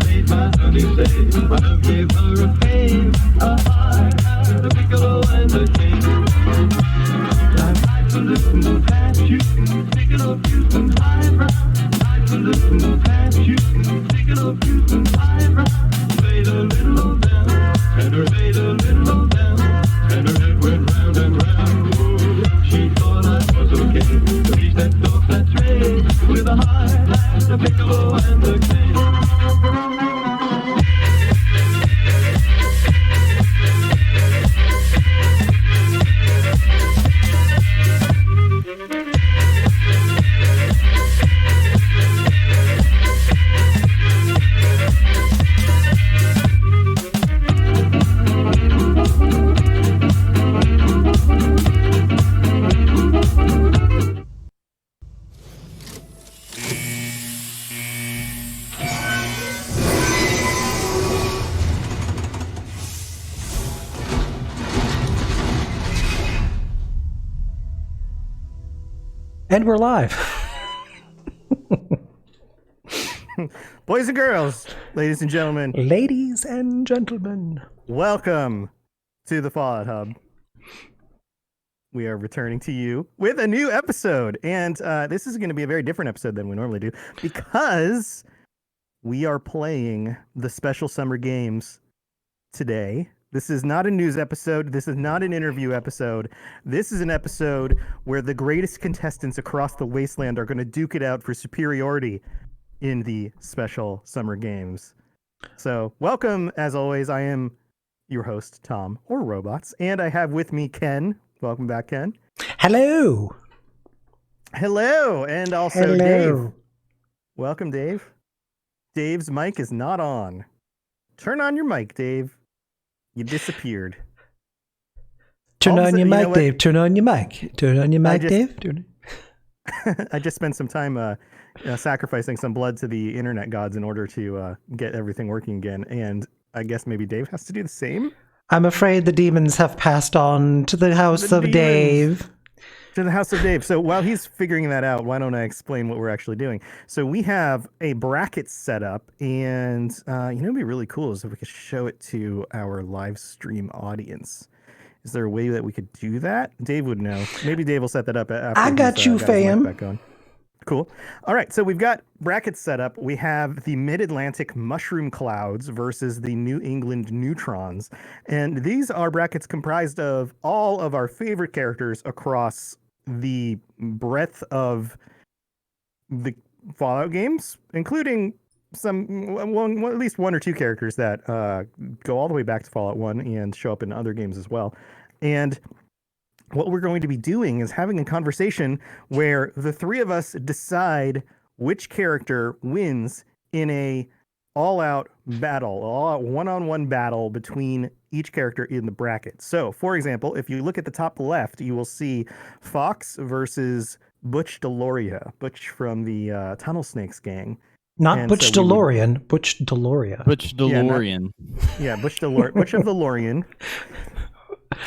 Made my honey say, I gave her a pain, a heart, the piccolo and the king. I'd to listen to that you, piccolo, Houston, high round. I'd to listen to that you, piccolo, Houston, high round. Played a little old down, and her made a little old down, and her head went round and round. Oh, she thought I was okay, so she stepped off that train with a high, the piccolo and the king. And we're live. Boys and girls, ladies and gentlemen, Ladies and gentlemen, welcome to the Fallout Hub. We are returning to you with a new episode, and this is going to be a very different episode than we normally do because we are playing the special summer games today. This is not a news episode. This is not an interview episode. This is an episode where the greatest contestants across the wasteland are going to duke it out for superiority in the special summer games. So welcome, as always. I am your host, Tom, or Robots, and I have with me Ken. Welcome back, Ken. hello. Hello, and also Hello. Dave. Welcome, Dave. Dave's mic is not on. Turn on your mic, Dave. You disappeared. Turn All of on a your sudden, you know mic, what? Dave. Turn on your mic. Turn on your mic, Dave. I just spent some time sacrificing some blood to the internet gods in order to get everything working again, and I guess maybe Dave has to do the same. I'm afraid the demons have passed on to the house The of demons. Dave. To the house of Dave. So while he's figuring that out, why don't I explain what we're actually doing? So we have a bracket set up, and it'd be really cool is if we could show it to our live stream audience. Is there a way that we could do that? Dave would know. Maybe Dave will set that up after I got he's, you, got his mic fam. back on. Cool. All right, so we've got brackets set up. We have the Mid-Atlantic Mushroom Clouds versus the New England Neutrons. And these are brackets comprised of all of our favorite characters across the breadth of the Fallout games, including at least one or two characters that go all the way back to Fallout 1 and show up in other games as well. And what we're going to be doing is having a conversation where the three of us decide which character wins in a all-out battle, all-out one-on-one battle between each character in the bracket. So, for example, if you look at the top left, you will see Fox versus Butch Deloria, Butch from the Tunnel Snakes gang. Not And Butch so we would- DeLorean, Butch Deloria. Butch DeLorean. Yeah, Butch of the Lorian.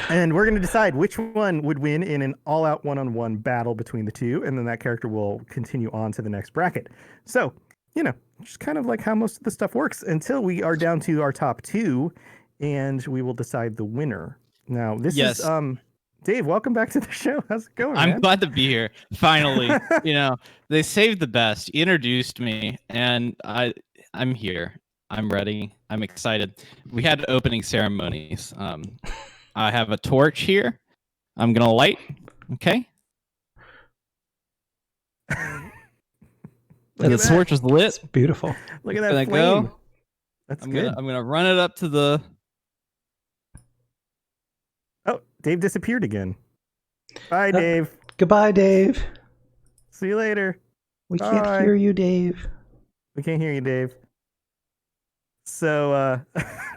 And we're going to decide which one would win in an all-out one-on-one battle between the two, and then that character will continue on to the next bracket. So, just kind of like how most of the stuff works until we are down to our top two, and we will decide the winner. Now, this Yes. is Dave. Welcome back to the show. How's it going, I'm man? glad to be here. Finally, they saved the best. You introduced me, and I'm here. I'm ready. I'm excited. We had opening ceremonies. I have a torch here. I'm gonna light. Okay. Look The at that. torch is lit. It's beautiful. Look at Gonna that flame. go. That's I'm good. gonna run it up to the. Oh, Dave disappeared again. Bye, Dave. Goodbye, Dave. See you later. We can't Bye. hear you, Dave. We can't hear you, Dave. So,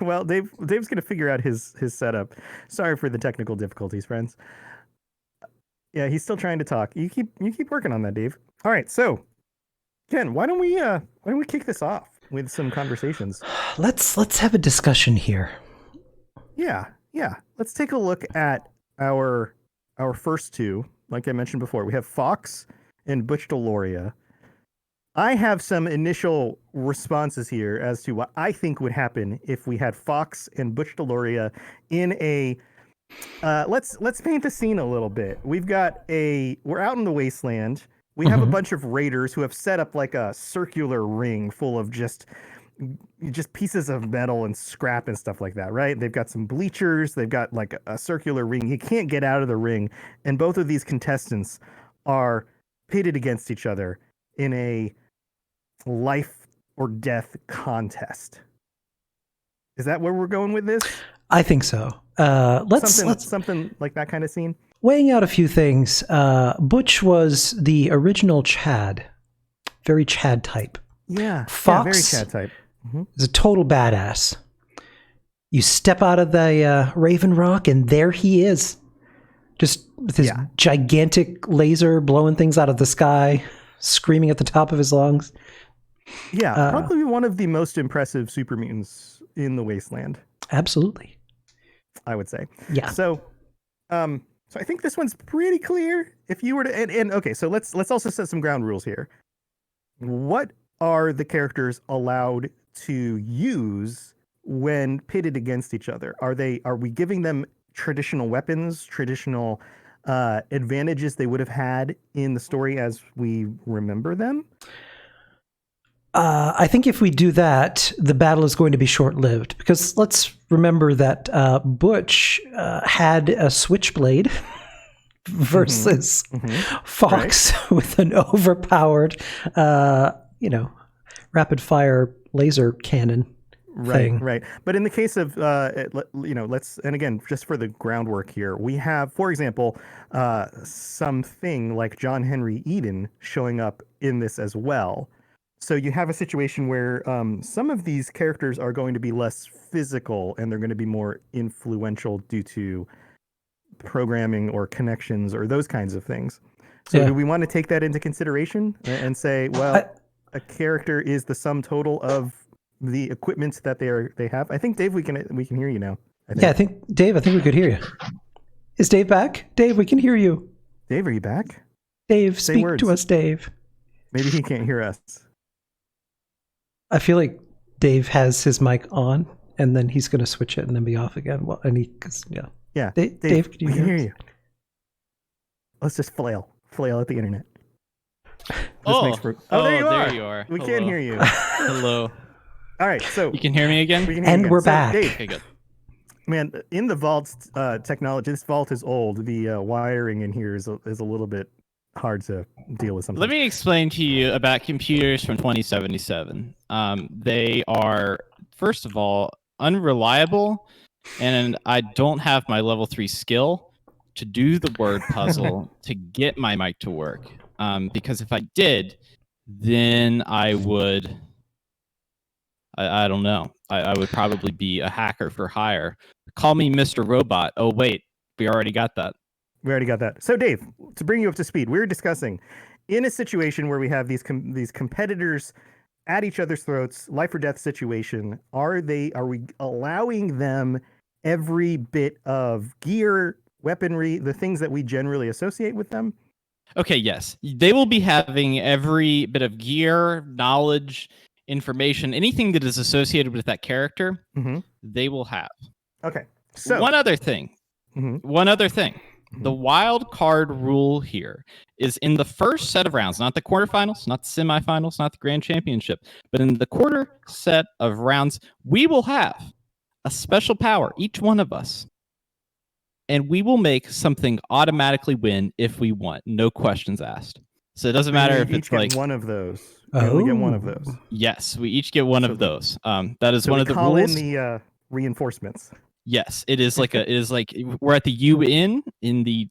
well, Dave's gonna figure out his setup. Sorry for the technical difficulties, friends. Yeah, he's still trying to talk. You keep working on that, Dave. All right, so Ken, why don't we kick this off with some conversations? Let's have a discussion here. Yeah. Let's take a look at our first two. Like I mentioned before, we have Fox and Butch Deloria. I have some initial responses here as to what I think would happen if we had Fox and Butch Deloria in a. Let's paint the scene a little bit. We're out in the wasteland. We have a bunch of raiders who have set up like a circular ring full of just pieces of metal and scrap and stuff like that, right? They've got some bleachers. They've got like a circular ring. You can't get out of the ring, and both of these contestants are pitted against each other in a life or death contest. Is that where we're going with this? I think so. Let's Something like that kind of scene. weighing out a few things. Butch was the original Chad, very Chad type. Yeah, Fox very Chad type. is a total badass. You step out of the Raven Rock, and there he is, just with his gigantic laser blowing things out of the sky, screaming at the top of his lungs. Yeah, probably one of the most impressive super mutants in the wasteland. Absolutely, I would say. Yeah. So I think this one's pretty clear. If you were to and okay, so let's also set some ground rules here. What are the characters allowed to use when pitted against each other? Are we giving them traditional weapons, traditional advantages they would have had in the story as we remember them? I think if we do that, the battle is going to be short-lived, because let's remember that Butch had a switchblade versus Fox with an overpowered, rapid-fire laser cannon thing. Right. But in the case of, and again, just for the groundwork here, we have, for example, something like John Henry Eden showing up in this as well. So you have a situation where some of these characters are going to be less physical and they're going to be more influential due to programming or connections or those kinds of things. So do we want to take that into consideration and say, well, a character is the sum total of the equipment that they have? I think, Dave, we can hear you now. I think Dave, I think we could hear you. Is Dave back? Dave, we can hear you. Dave, are you back? Dave, speak to us, Dave. Maybe he can't hear us. I feel like Dave has his mic on, and then he's going to switch it and then be off again. Well, and yeah. Dave, can you hear you? Let's just flail at the internet. There you are. We can't hear you. Hello. All right, so you can hear me again. We're back. Dave, okay, good. Man, in the vault technology, this vault is old. The wiring in here is a little bit hard to deal with. Something. Let me explain to you about computers from 2077. They are, first of all, unreliable, and I don't have my level 3 skill to do the word puzzle to get my mic to work. Because if I did, then I would, I don't know. I would probably be a hacker for hire. Call me Mr. Robot. Oh, wait, we already got that. So, Dave, to bring you up to speed, we're discussing in a situation where we have these competitors at each other's throats, life or death situation. Are we allowing them every bit of gear, weaponry, the things that we generally associate with them? Okay, yes. They will be having every bit of gear, knowledge, information, anything that is associated with that character, they will have. Okay. So one other thing. The wild card rule here is in the first set of rounds, not the quarterfinals, not the semifinals, not the grand championship, but in the quarter set of rounds, we will have a special power, each one of us. And we will make something automatically win if we want. No questions asked. So it doesn't matter if it's like one of those. We only get one of those. Yes, we each get one of those. That is one of the rules. Call in the reinforcements. Yes, it is like we're at the UN in the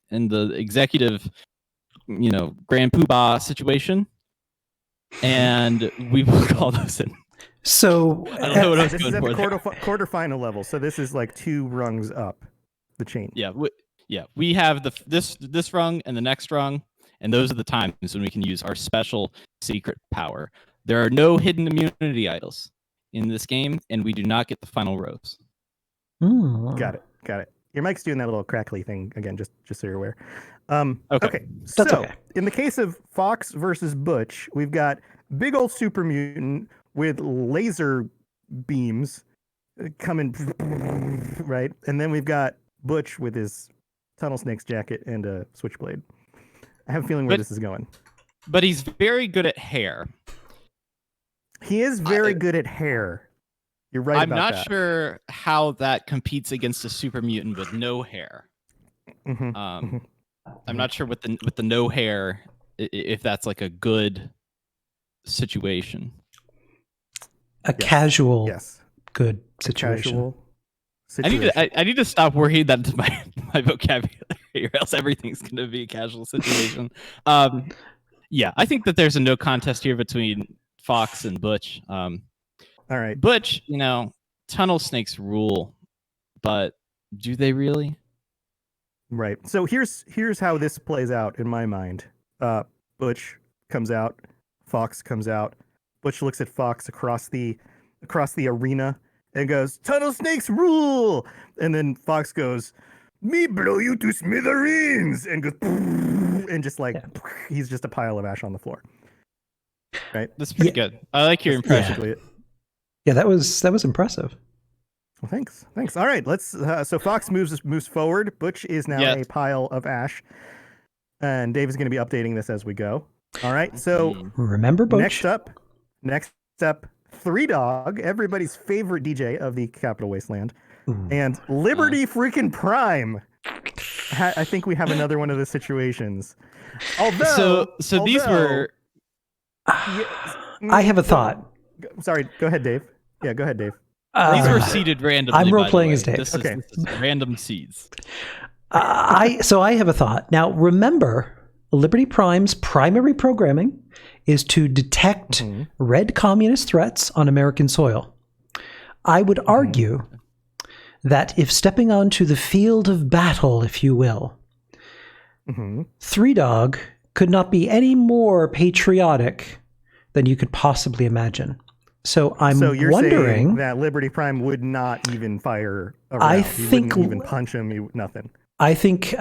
in the executive grand poobah situation, and we will call those in. So I don't know what I was this going is at for the quarterfinal level. So this is like 2 rungs up the chain. Yeah, we have this rung and the next rung, and those are the times when we can use our special secret power. There are no hidden immunity idols in this game, and we do not get the final rose. Got it. Your mic's doing that little crackly thing again, just so you're aware. Okay. That's So okay. in the case of Fox versus Butch, we've got big old super mutant with laser beams coming, right? And then we've got Butch with his tunnel snakes jacket and a switchblade. I have a feeling where this is going. But he's very good at hair. He is very good at hair. You're right I'm about not that. sure how that competes against a super mutant with no hair. I'm not sure with the no hair if that's like a good situation. A casual, Yes. good situation. Casual situation. I need to stop worrying that into my vocabulary, or else everything's going to be a casual situation. Yeah, I think that there's a no contest here between Fox and Butch. All right. Butch, tunnel snakes rule, but do they really? Right. So here's how this plays out in my mind. Butch comes out, Fox comes out. Butch looks at Fox across the arena and goes, "Tunnel snakes rule!" And then Fox goes, "Me blow you to smithereens!" And goes, and just like he's just a pile of ash on the floor. Right. That's pretty good. I like your impression. Yeah, that was impressive. Well, thanks. All right, let's. So Fox moves forward. Butch is now a pile of ash, and Dave is going to be updating this as we go. All right. So remember, Butch. Next up, Three Dog, everybody's favorite DJ of the Capital Wasteland, and Liberty freaking Prime. I think we have another one of the situations. Although, these were. I have a thought. Sorry, go ahead, Dave. Yeah, go ahead, Dave. These were seeded randomly. I'm role playing as Dave. This is random seeds. So I have a thought. Now, remember, Liberty Prime's primary programming is to detect red communist threats on American soil. I would argue that if stepping onto the field of battle, if you will, Three Dog could not be any more patriotic than you could possibly imagine. So you're wondering saying that Liberty Prime would not even fire a round. I think he wouldn't even punch him. Nothing. I think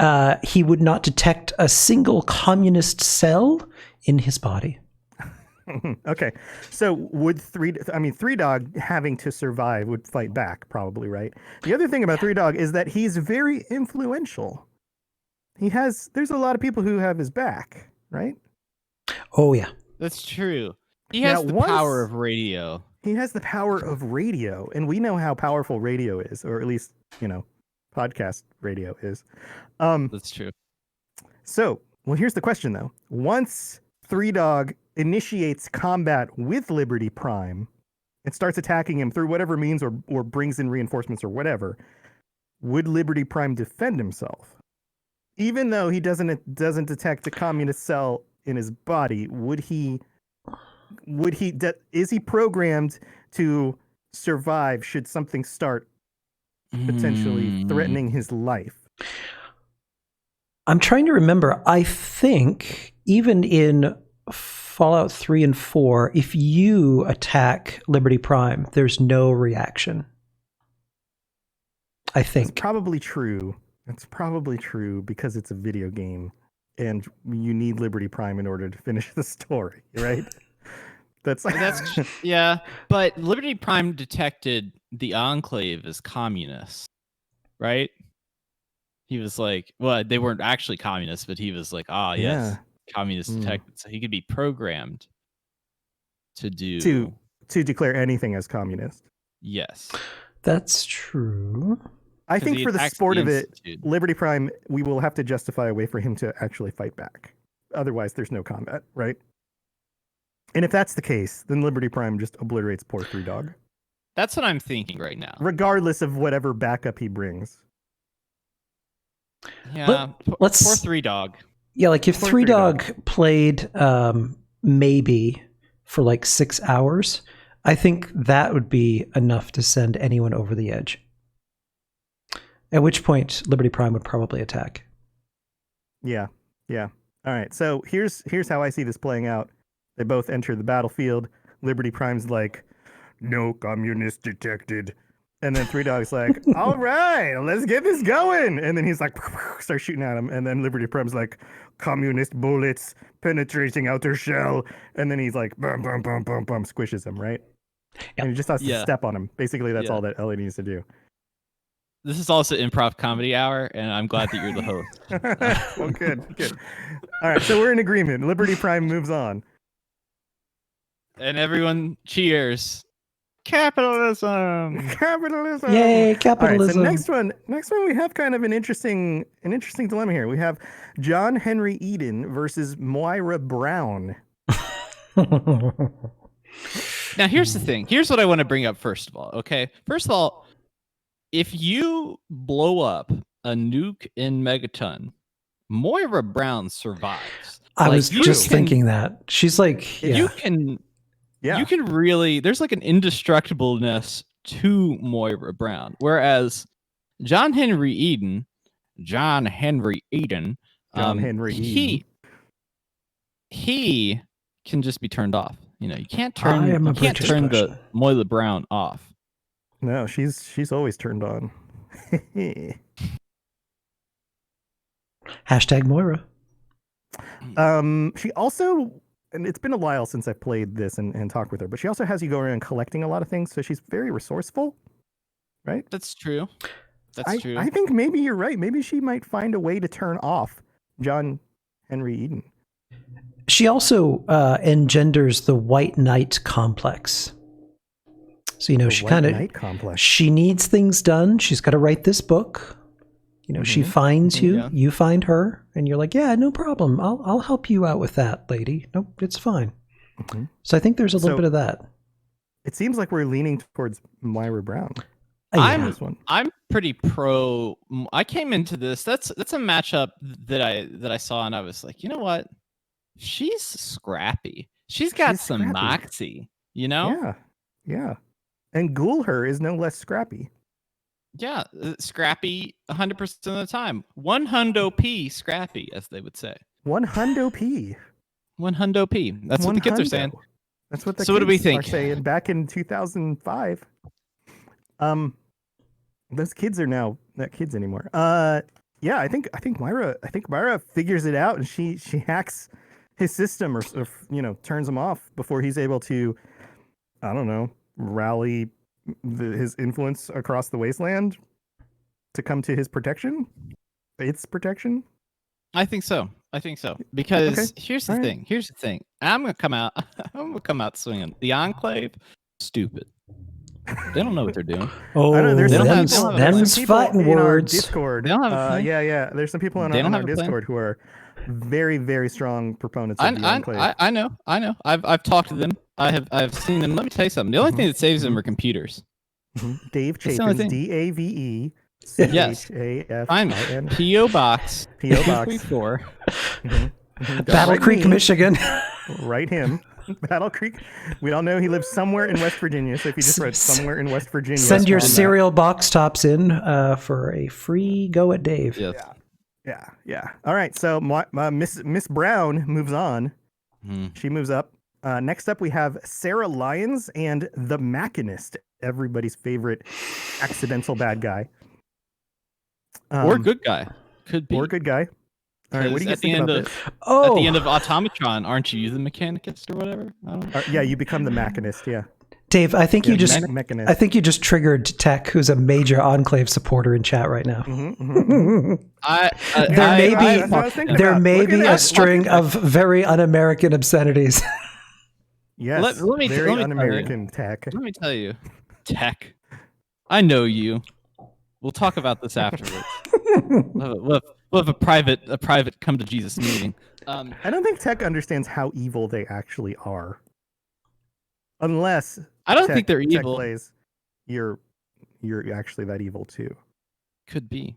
he would not detect a single communist cell in his body. Okay, so would Three Dog having to survive would fight back probably, right? The other thing about Three Dog is that he's very influential. There's a lot of people who have his back, right? Oh yeah, that's true. He has the power of radio. He has the power of radio, and we know how powerful radio is, or at least, podcast radio is. That's true. So, here's the question, though. Once Three Dog initiates combat with Liberty Prime and starts attacking him through whatever means or brings in reinforcements or whatever, would Liberty Prime defend himself? Even though he doesn't detect a communist cell in his body, is he programmed to survive should something start potentially threatening his life? I'm trying to remember. I think even in Fallout 3 and 4, if you attack Liberty Prime, there's no reaction. I think. That's probably true. That's probably true because it's a video game and you need Liberty Prime in order to finish the story, right? That's yeah, but Liberty Prime detected the Enclave as communists, right? He was like, well, they weren't actually communists, but he was like, yes, communist detected. So he could be programmed to declare anything as communist. Yes, that's true. I think for the sport of it, Liberty Prime, we will have to justify a way for him to actually fight back. Otherwise, there's no combat, right? And if that's the case, then Liberty Prime just obliterates poor Three Dog. That's what I'm thinking right now. Regardless of whatever backup he brings. Yeah, poor Three Dog. Yeah, like if Three Dog played maybe for like 6 hours, I think that would be enough to send anyone over the edge. At which point, Liberty Prime would probably attack. Yeah. All right. So here's how I see this playing out. They both enter the battlefield. Liberty Prime's like, "No communist detected." And then Three Dog's like, all right, let's get this going. And then he's like, starts shooting at him. And then Liberty Prime's like, communist bullets penetrating outer shell. And then he's like, bum, bum, bum, bum, bum, squishes him, right? And he just has to Yeah. step on him. Basically, that's Yeah. all that Ellie needs to do. This is also improv comedy hour, and I'm glad that you're the host. Well, good. All right, so we're in agreement. Liberty Prime moves on. And everyone cheers. Capitalism. Capitalism. Yay, All right, capitalism. so next one, we have kind of an interesting dilemma here. We have John Henry Eden versus Moira Brown. Now, here's the thing. Here's what I want to bring up first of all, okay? First of all, if you blow up a nuke in Megaton, Moira Brown survives. I was just thinking that. She's like, you can really, there's like an indestructibleness to Moira Brown. Whereas John Henry Eden, he can just be turned off. You know, you can't turn the Moira Brown off. No, she's always turned on. Hashtag Moira. She also, and it's been a while since I've played this and talked with her, but she also has you go around collecting a lot of things, so she's very resourceful, right? That's true. That's true. I think maybe you're right. Maybe she might find a way to turn off John Henry Eden. She also engenders the white knight complex. So, you know, she needs things done. She's got to write this book. You know, she finds you, you find her, and you're like, yeah, no problem. I'll help you out with that, lady. Nope, it's fine. So I think there's a little bit of that. It seems like we're leaning towards Moira Brown. I'm pretty pro. I came into this. That's a matchup that I saw, and I was like, you know what? She's scrappy. She's got some moxie. You know? Yeah. And Ghoulher is no less scrappy. Yeah, scrappy 100% of the time. 100p scrappy, as they would say. 100p. 100p. That's what the kids are saying. That's what the kids what do we think? Are saying back in 2005. Those kids are now not kids anymore. Yeah, I think Moira figures it out, and she hacks his system or you know, turns him off before he's able to, I don't know, rally his influence across the wasteland to come to his protection. Its protection. I think so. Because here's the thing. I'm gonna come out swinging. The Enclave, stupid. They don't know what they're doing. Oh, them's fighting words. Discord. They don't have a plan. Yeah. There's some people on our Discord who are very, very strong proponents of the Enclave. I know. I've talked to them. I've seen them. Let me tell you something. The only thing that saves them are computers. Dave Chafins, DAVE. Yes. I'm P.O. Box. P.O. Box. 4. Battle Creek, Michigan. Write him. Battle Creek. We all know he lives somewhere in West Virginia. So if you just wrote somewhere in West Virginia, send your cereal box tops in for a free go at Dave. Yes. Yeah. All right. So Miss Brown moves on. She moves up. Next up, we have Sarah Lyons and the Machinist, everybody's favorite accidental bad guy. Or good guy. Could be. Or good guy. All right, what do you guys think about this? At the end of Automatron, aren't you the Mechanicist or whatever? Yeah, you become the Machinist, yeah. Dave, I think you just triggered Tech, who's a major Enclave supporter in chat right now. There may be a string of very un-American obscenities. Yes, let me very un-American Tech. Let me tell you, Tech, I know you. We'll talk about this afterwards. We'll have a private come to Jesus meeting. I don't think Tech understands how evil they actually are. Unless I don't think they're evil. Plays, you're actually that evil too. Could be.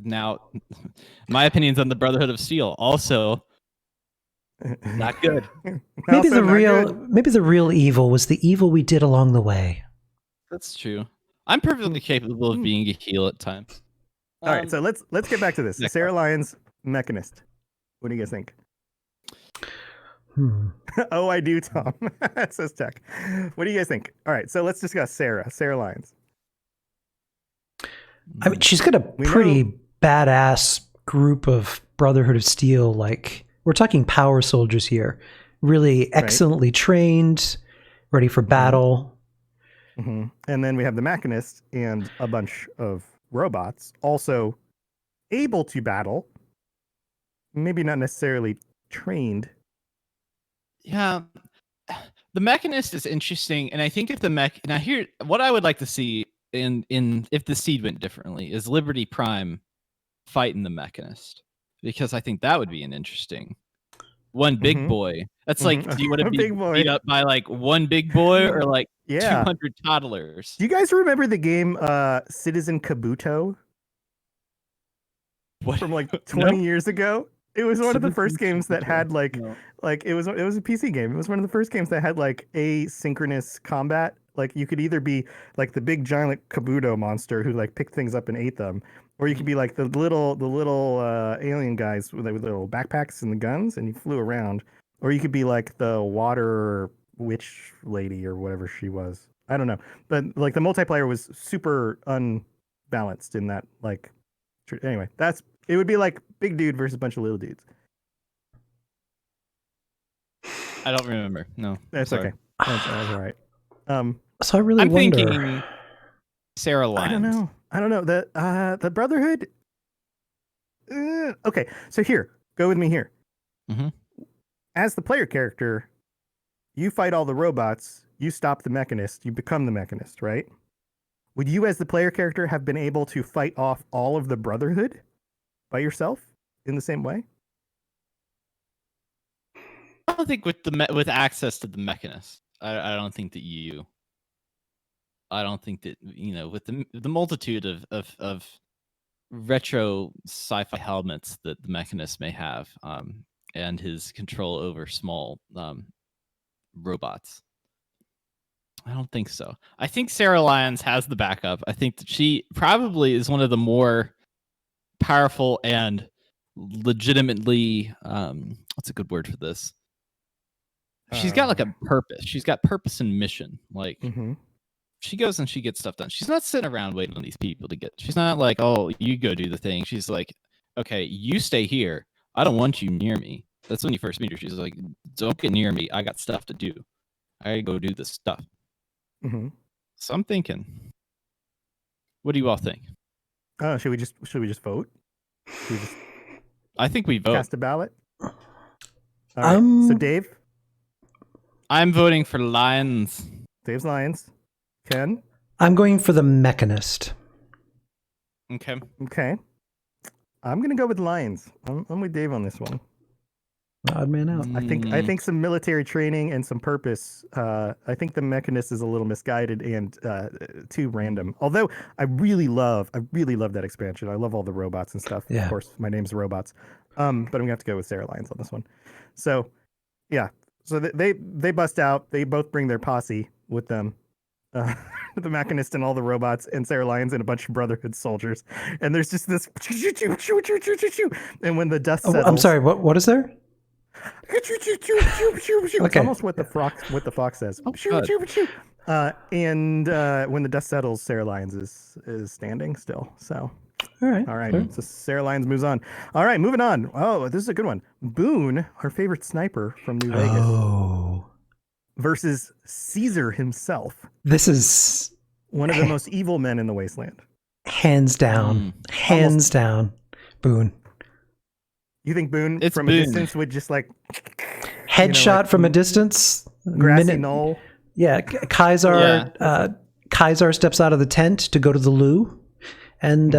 Now, my opinions on the Brotherhood of Steel also not good. Maybe the real evil was the evil we did along the way. That's true. I'm perfectly capable of being a heel at times. All right, so let's get back to this. Sarah Lyons, Mechanist. What do you guys think? Oh, I do, Tom. Says Tech. What do you guys think? All right, so let's discuss Sarah. Sarah Lyons. I mean, she's got a pretty badass group of Brotherhood of Steel. Like, we're talking power soldiers here. Really excellently trained, ready for battle. Mm-hmm. And then we have the Machinist and a bunch of robots, also able to battle, maybe not necessarily trained. Yeah, the Mechanist is interesting, and I think if the now here, what I would like to see in if the seed went differently is Liberty Prime fighting the Mechanist, because I think that would be an interesting one big boy. That's like, do you want to be beat up by like one big boy or like 200 toddlers? Do you guys remember the game Citizen Kabuto? What? From like 20 years ago? It was one of the first games that had like it was a PC game. It was one of the first games that had like asynchronous combat. Like you could either be like the big giant Kabuto monster who like picked things up and ate them, or you could be like the little alien guys with the little backpacks and the guns, and you flew around. Or you could be like the water witch lady or whatever she was. I don't know, but like the multiplayer was super unbalanced in that. Like, anyway, it would be like big dude versus a bunch of little dudes. I don't remember. No, that's okay. That's all right. So I really wonder. Thinking Sarah Lyons. I don't know. The Brotherhood. Okay, so here, go with me here. Mm-hmm. As the player character, you fight all the robots. You stop the Mechanist. You become the Mechanist, right? Would you, as the player character, have been able to fight off all of the Brotherhood by yourself in the same way? I don't think with access to the Mechanist. I don't think that I don't think that with the multitude of retro sci-fi helmets that the Mechanist may have, and his control over small robots. I don't think so. I think Sarah Lyons has the backup. I think that she probably is one of the more powerful and legitimately, what's a good word for this? She's got like a purpose. She's got purpose and mission. Like she goes and she gets stuff done. She's not sitting around waiting on these people to get. She's not like, oh, you go do the thing. She's like, okay, you stay here. I don't want you near me. That's when you first meet her. She's like, don't get near me. I got stuff to do. I gotta go do this stuff. So I'm thinking, what do you all think? Should we just vote? I think we vote. Cast a ballot. All right. So Dave. I'm voting for Lions. Dave's Lions. Ken. I'm going for the Mechanist. Okay. I'm gonna go with Lions. I'm with Dave on this one. Odd man out. I think some military training and some purpose. I think the Mechanist is a little misguided and too random. Although I really love that expansion. I love all the robots and stuff. Yeah. Of course, my name's Robots. But I'm gonna have to go with Sarah Lyons on this one. So, yeah. So they bust out. They both bring their posse with them. The Mechanist and all the robots, and Sarah Lyons and a bunch of Brotherhood soldiers. And there's just this. And when the dust settles, I'm sorry. What is there? It's almost what the fox says. And when the dust settles, Sarah Lyons is standing still. So, all right. Sure. So Sarah Lyons moves on. All right, moving on. Oh, this is a good one. Boone, her favorite sniper from New Vegas, versus Caesar himself. This is one of the most evil men in the wasteland. Hands down. Hands down. Boone. You think Boone from a distance would just like headshot from a distance? Grassy knoll. Yeah, Kaiser steps out of the tent to go to the loo, and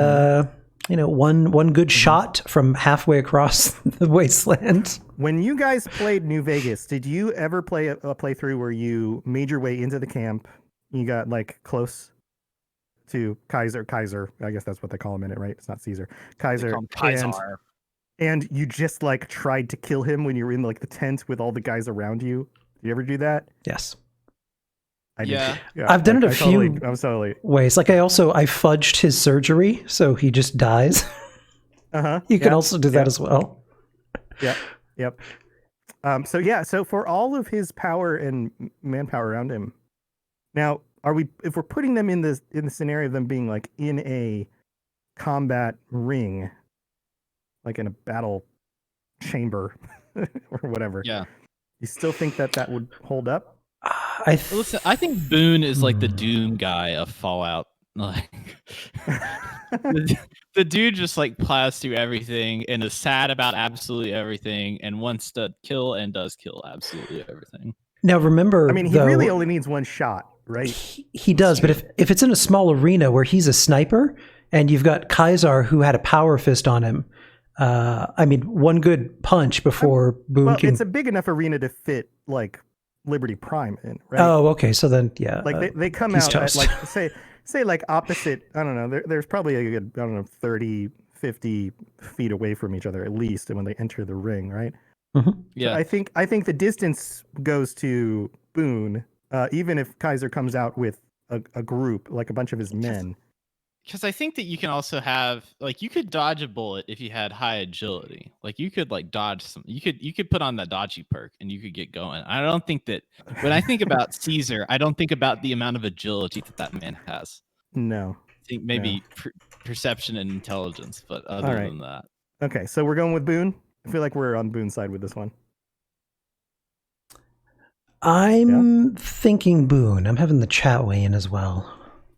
one good shot from halfway across the wasteland. When you guys played New Vegas, did you ever play a playthrough where you made your way into the camp, you got like close to Kaiser? I guess that's what they call him in it, right? It's not Caesar. Kaiser. And you just like tried to kill him when you were in like the tent with all the guys around you. Did you ever do that? Yes. Yeah. I've done it a few ways. Like I fudged his surgery so he just dies. You can also do that as well. Yep. So for all of his power and manpower around him, now if we're putting them in the scenario of them being like in a combat ring, like in a battle chamber or whatever, Yeah. you still think that would hold up? Listen, I think Boone is like the Doom guy of Fallout. Like the dude just like plows through everything and is sad about absolutely everything and wants to kill and does kill absolutely everything. Now remember, I mean, he really only needs one shot, right? He does, but if it's in a small arena where he's a sniper and you've got Kaisar who had a power fist on him, I mean, one good punch before Boone can... It's a big enough arena to fit like Liberty Prime in, right? Oh, okay. So then, yeah. Like they come out at like say like opposite. I don't know. There's probably a good 30, 50 feet away from each other at least, when they enter the ring, right? Mm-hmm. Yeah. So I think the distance goes to Boone, even if Kaiser comes out with a group, like a bunch of his men. Because I think that you can also have, like, you could dodge a bullet if you had high agility. Like, you could like dodge some. You could put on that dodgy perk and you could get going. I don't think that when I think about Caesar, I don't think about the amount of agility that man has. No. I think maybe perception and intelligence, but other than that. Okay, so we're going with Boone. I feel like we're on Boone's side with this one. I'm thinking Boone. I'm having the chat weigh in as well.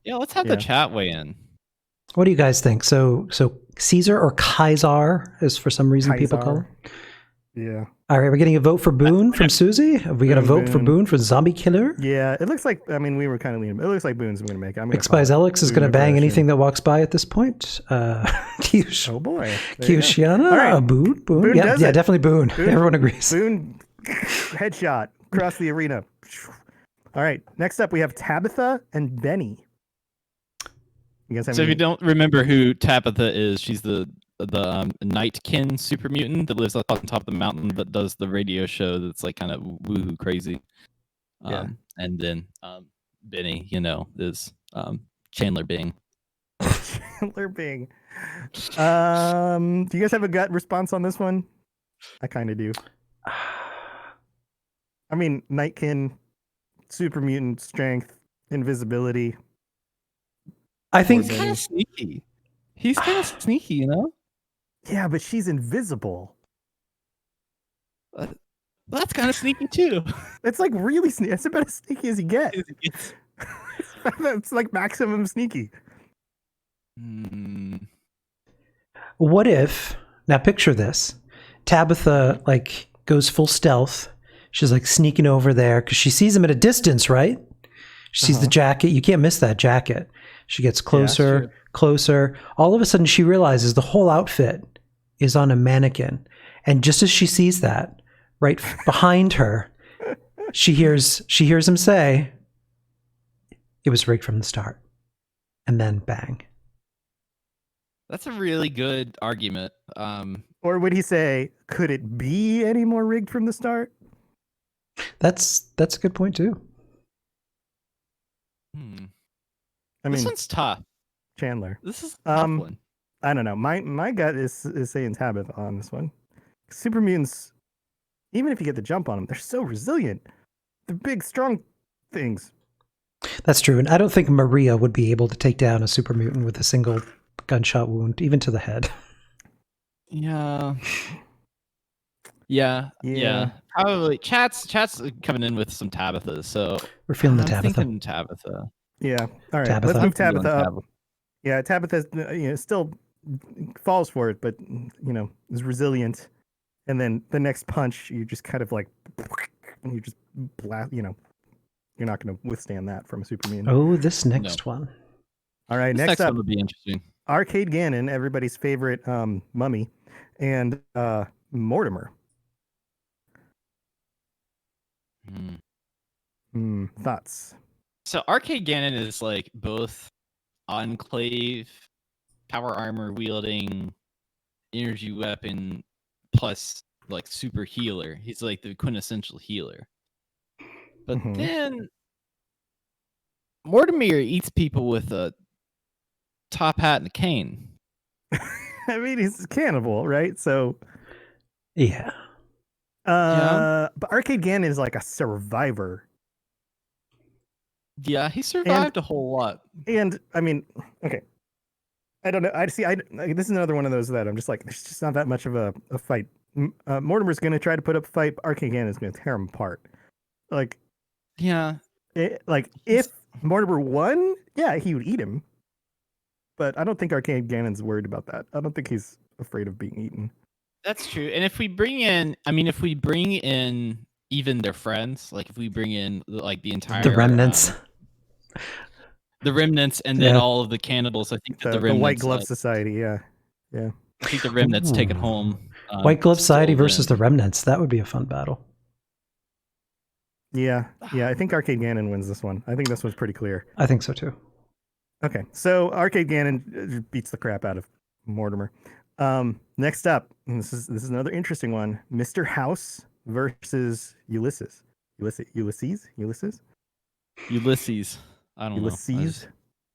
Yeah, let's have the chat weigh in. What do you guys think? So Caesar or Kaisar, as for some reason people call him? Yeah. All right, we're getting a vote for Boone from Susie. Have we got a vote for Boone for Zombie Killer? Yeah, it looks like, I mean, we were kind of leaning. It looks like Boone's going to make it. S.P.E.C.I.A.L is going to bang anything that walks by at this point. Oh boy. Kyushiana, right. Boone. Yeah, definitely Boone. Everyone agrees. Boone, headshot across the arena. All right, next up we have Tabitha and Benny. You guys have if you don't remember who Tabitha is, she's the Nightkin super mutant that lives up on top of the mountain that does the radio show that's like kind of woohoo crazy. And then Benny, is Chandler Bing. Chandler Bing. Do you guys have a gut response on this one? I kind of do. I mean, Nightkin, super mutant strength, invisibility. I think he's kind of sneaky. He's kind of sneaky, Yeah, but she's invisible. That's kind of sneaky too. It's like really sneaky. It's about as sneaky as you get. It's like maximum sneaky. What if, now picture this, Tabitha like goes full stealth. She's like sneaking over there because she sees him at a distance, right? She sees the jacket. You can't miss that jacket. She gets closer, closer. All of a sudden, she realizes the whole outfit is on a mannequin. And just as she sees that, right behind her, she hears him say, "It was rigged from the start." And then bang. That's a really good argument. Or would he say, "Could it be any more rigged from the start?" That's a good point too. I mean, this one's tough. Chandler. This is a tough one. I don't know. My gut is saying Tabitha on this one. Super mutants, even if you get the jump on them, they're so resilient. They're big, strong things. That's true. And I don't think Maria would be able to take down a super mutant with a single gunshot wound, even to the head. Yeah. Probably. Chat's coming in with some Tabitha, so we're feeling the I'm Tabitha. thinking Tabitha. Yeah. All right. Tabitha. Let's move Tabitha up. Yeah, Tabitha still falls for it, but is resilient. And then the next punch, you just kind of like, you just blast. You're not going to withstand that from a super mutant. Oh, this next one. All right, this next up one would be interesting. Arcade Gannon, everybody's favorite mummy, and Mortimer. Thoughts? So Arcade Gannon is like both Enclave, power armor wielding, energy weapon, plus like super healer. He's like the quintessential healer. But then Mortimer eats people with a top hat and a cane. I mean, he's a cannibal, right? So yeah. But Arcade Gannon is like a survivor. Yeah, he survived a whole lot. And I mean, okay. I don't know. This is another one of those that I'm just like, there's just not that much of a fight. Mortimer's going to try to put up a fight, but Arcade Gannon is going to tear him apart. Like, yeah. If Mortimer won, yeah, he would eat him. But I don't think Arcade Gannon's worried about that. I don't think he's afraid of being eaten. That's true. And if we bring in, even their friends, like if we bring in like the entire remnants. The remnants, and then all of the cannibals. I think that the remnants, White Glove Society, yeah. I think the remnants take it home. White Glove Society versus the remnants. That would be a fun battle. Yeah. I think Arcade Gannon wins this one. I think this one's pretty clear. I think so too. Okay, so Arcade Gannon beats the crap out of Mortimer. Next up, and this is another interesting one: Mr. House versus Ulysses. Ulysses. I don't Ulysses. know.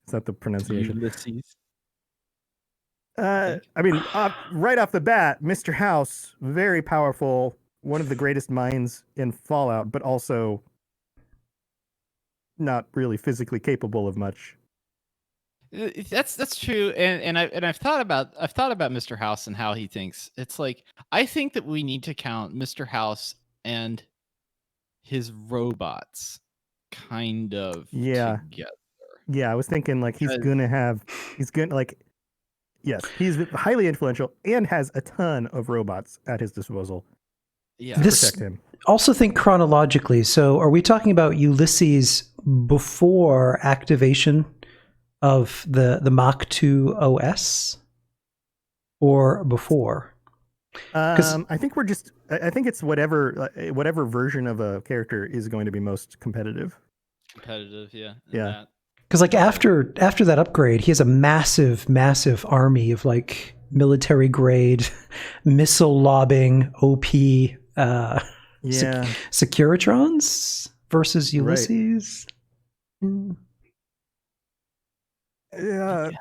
Is that the pronunciation? Ulysses. I mean, right off the bat, Mr. House, very powerful, one of the greatest minds in Fallout, but also not really physically capable of much. That's true, and I've thought about Mr. House and how he thinks. It's like, I think that we need to count Mr. House and his robots kind of together. Yeah, I was thinking like he's gonna yes, he's highly influential and has a ton of robots at his disposal. Yeah, to protect him. Also think chronologically. So are we talking about Ulysses before activation of the Mach 2 OS or before? I think I think it's whatever version of a character is going to be most competitive. Yeah. Yeah. Because like after that upgrade, he has a massive army of like military grade missile lobbing OP Securitrons versus Ulysses. Right.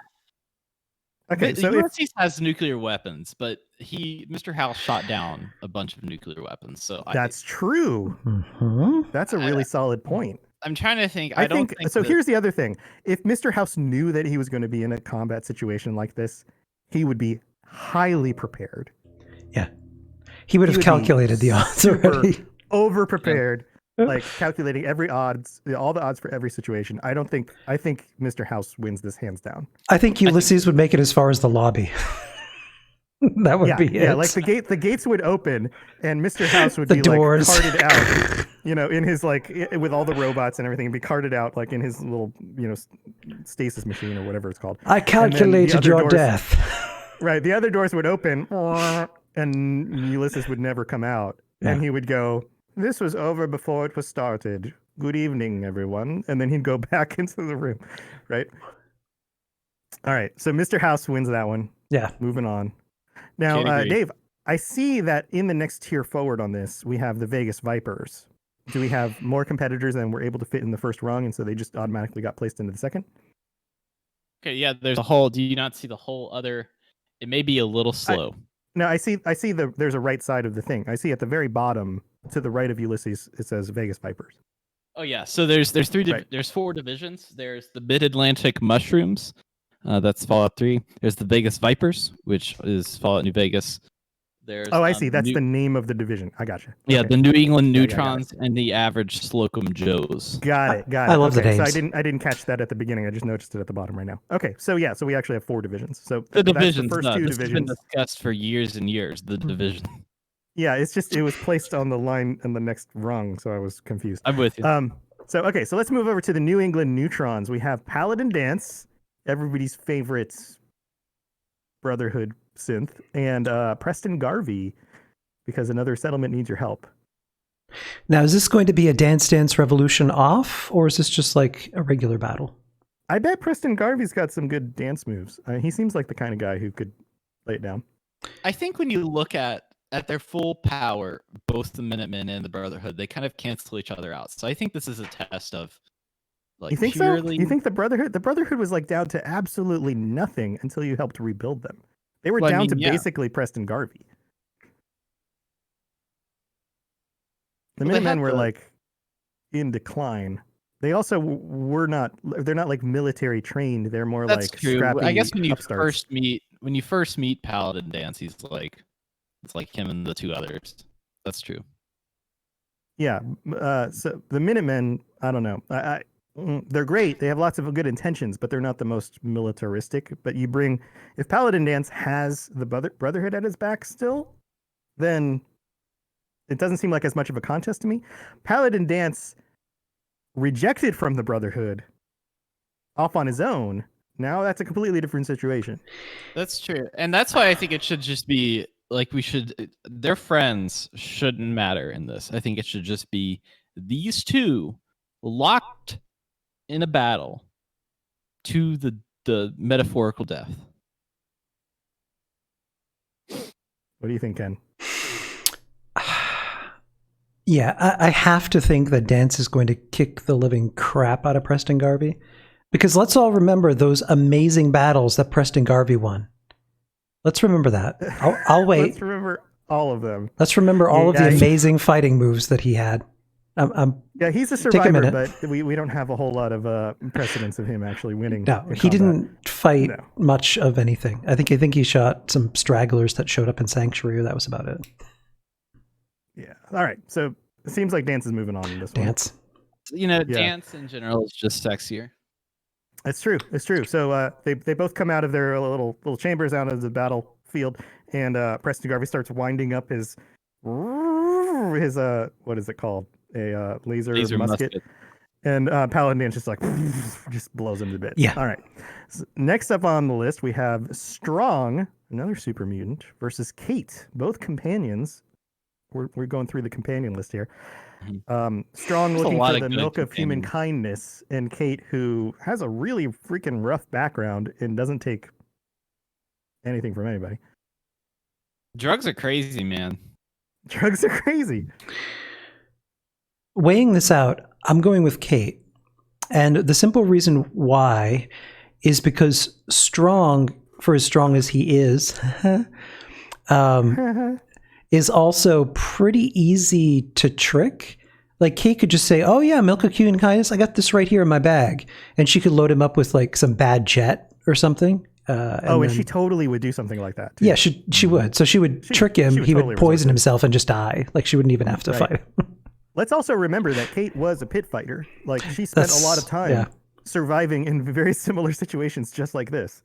Okay, so Ulysses has nuclear weapons, but Mr. House shot down a bunch of nuclear weapons. So that's true. Mm-hmm. That's a really solid point. I'm trying to think. I don't think so. Here's the other thing: if Mr. House knew that he was going to be in a combat situation like this, he would be highly prepared. Yeah, he would have calculated the odds already. Over prepared. Like calculating all the odds for every situation. I think Mr. House wins this hands down. I think Ulysses would make it as far as the lobby. That would be it. Yeah, like the gates would open and Mr. House would be doors. like carted out, in his with all the robots and everything, and be carted out like in his little, stasis machine or whatever it's called. I calculated your death. Right. The other doors would open and Ulysses would never come out. Yeah. And he would go, "This was over before it was started. Good evening, everyone." And then he'd go back into the room. Right. All right. So Mr. House wins that one. Yeah. Moving on. Now, Dave, I see that in the next tier forward on this, we have the Vegas Vipers. Do we have more competitors than were able to fit in the first rung, and so they just automatically got placed into the second? Okay, yeah, there's a whole... Do you not see the whole other... It may be a little slow. I see there's a right side of the thing. I see at the very bottom, to the right of Ulysses, it says Vegas Vipers. Oh, yeah. So there's there's 4 divisions. There's the Mid-Atlantic Mushrooms. That's Fallout 3. There's the Vegas Vipers, which is Fallout New Vegas. There's I see. That's the name of the division. I gotcha. Yeah, the New England Neutrons and the Average Slocum Joes. Got it. I love the names. So I didn't catch that at the beginning. I just noticed it at the bottom right now. Okay, so we actually have 4 divisions. So the divisions. The first 2 this divisions. Has been discussed for years and years. The division. Yeah, it was placed on the line in the next rung, so I was confused. I'm with you. So let's move over to the New England Neutrons. We have Paladin Dance, everybody's favorite Brotherhood synth, and Preston Garvey, because another settlement needs your help. Now, is this going to be a Dance Dance Revolution off, or is this just like a regular battle? I bet Preston Garvey's got some good dance moves. He seems like the kind of guy who could lay it down. I think when you look at their full power, both the Minutemen and the Brotherhood, they kind of cancel each other out. So I think this is a test of, like, you think purely... so? You think the Brotherhood was like down to absolutely nothing until you helped rebuild them? They were down to basically Preston Garvey. The Well, they Minutemen had were the- like in decline. They also were not. They're not like military trained. They're more That's like true. scrappy I guess when you upstarts. first meet Paladin Dance, it's like him and the two others. That's true. Yeah. So the Minutemen, I don't know. They're great. They have lots of good intentions, but they're not the most militaristic. But if Paladin Dance has the Brotherhood at his back still, then it doesn't seem like as much of a contest to me. Paladin Dance rejected from the Brotherhood off on his own. Now that's a completely different situation. That's true. And that's why I think it should just be like their friends shouldn't matter in this. I think it should just be these two locked in a battle to the metaphorical death. What do you think, Ken? Yeah, I have to think that Dance is going to kick the living crap out of Preston Garvey. Because let's all remember those amazing battles that Preston Garvey won. Let's remember that. I'll wait. Let's remember all of them. Let's remember all of the amazing fighting moves that he had. Yeah, he's a survivor, but we don't have a whole lot of precedence of him actually winning. No, he didn't fight much of anything. I think he shot some stragglers that showed up in Sanctuary. That was about it. Yeah. All right. So it seems like Dance is moving on in this Dance. one. Dance in general is just sexier. It's true. It's true. So they both come out of their little chambers out of the battlefield, and Preston Garvey starts winding up his what is it called? A laser musket. And Paladin Dance just like just blows him to bits. Yeah. All right. So next up on the list we have Strong, another super mutant, versus Kate, both companions. We're going through the companion list here. Strong looking for the milk of human kindness, and Kate, who has a really freaking rough background and doesn't take anything from anybody. Drugs are crazy, man. Drugs are crazy. Weighing this out, I'm going with Kate. And the simple reason why is because Strong, for as strong as he is, is also pretty easy to trick. Like Kate could just say, "Oh yeah, milk of human kindness. I got this right here in my bag," and she could load him up with like some bad jet or something. And she totally would do something like that too. Yeah, she would. So she would trick him. He would poison himself and just die. Like she wouldn't even have to fight him. Let's also remember that Kate was a pit fighter. Like she spent a lot of time surviving in very similar situations just like this.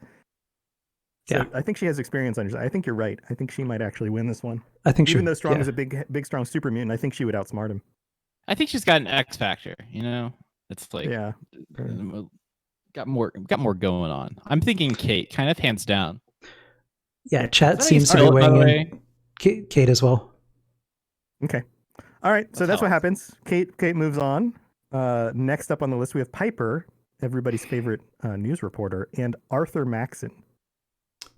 So I think she has experience on her side. I think you're right. I think she might actually win this one. I think even though Strong is a big, strong super mutant, I think she would outsmart him. I think she's got an X factor. You know, it's like got more going on. I'm thinking Kate, kind of hands down. Yeah, chat seems to be weighing in Kate as well. Okay. All right. So that's what happens. Kate moves on. Next up on the list, we have Piper, everybody's favorite news reporter, and Arthur Maxon,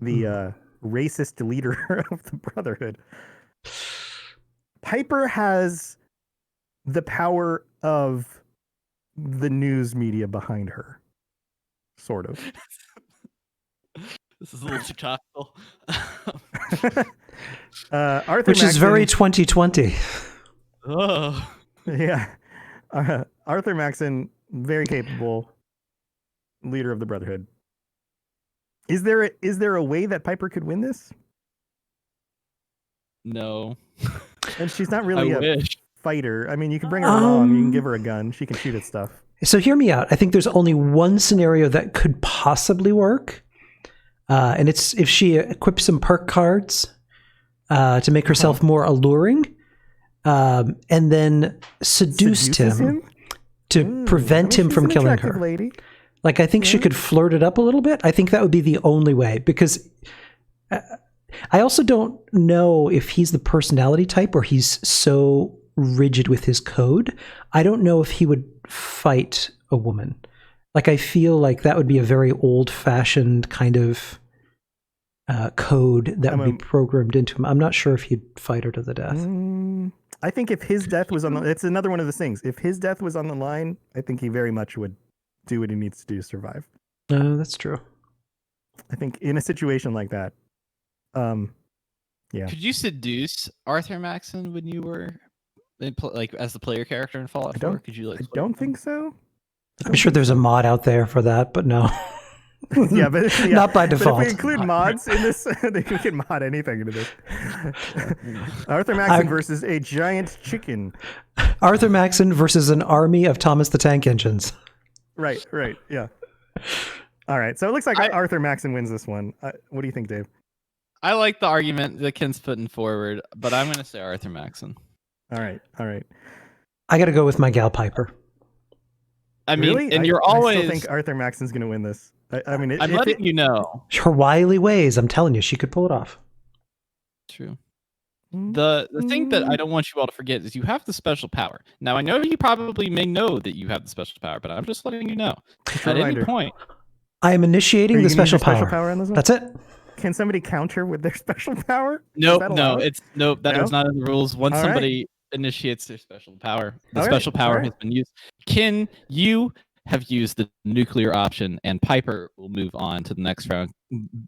the racist leader of the Brotherhood. Piper has the power of the news media behind her, sort of. This is a little too topical. Arthur Which Maxon, is very 2020. Oh. Yeah. Arthur Maxon, very capable leader of the Brotherhood. Is there a way that Piper could win this? No. And she's not really a fighter. I mean, you can bring her along, you can give her a gun, she can shoot at stuff. So hear me out. I think there's only one scenario that could possibly work. And it's if she equips some perk cards to make herself more alluring, and then seduced him to prevent him from killing her. Lady. Like, I think she could flirt it up a little bit. I think that would be the only way, because I also don't know if he's the personality type or he's so rigid with his code. I don't know if he would fight a woman. Like, I feel like that would be a very old-fashioned kind of code that would be programmed into him. I'm not sure if he'd fight her to the death. I think if his death was on the... It's another one of those things. If his death was on the line, I think he very much would do what he needs to do to survive. That's true. I think in a situation like that, yeah. Could you seduce Arthur Maxon when you were like as the player character in Fallout 4? Could you like? I don't think so. I'm sure there's a mod out there for that, but no. Yeah, but Not by But if default. we include mods in this, we can mod anything into this. Arthur Maxon versus a giant chicken. Arthur Maxon versus an army of Thomas the Tank Engines. Right, yeah. All right, so it looks like Arthur Maxon wins this one. What do you think, Dave? I like the argument that Ken's putting forward, but I'm going to say Arthur Maxon. All right. I got to go with my gal Piper. I mean, really? and you're I always. still think Arthur Maxon's going to win this. I mean, I'm letting you know. Her wily ways, I'm telling you, she could pull it off. True. The thing that I don't want you all to forget is you have the special power. Now, I know you probably may know that you have the special power, but I'm just letting you know. At any point. I am initiating the special power. On this one? That's it. Can somebody counter with their special power? Nope, that is not in the rules. Once All somebody initiates their special power, the special power has been used. Ken, you have used the nuclear option, and Piper will move on to the next round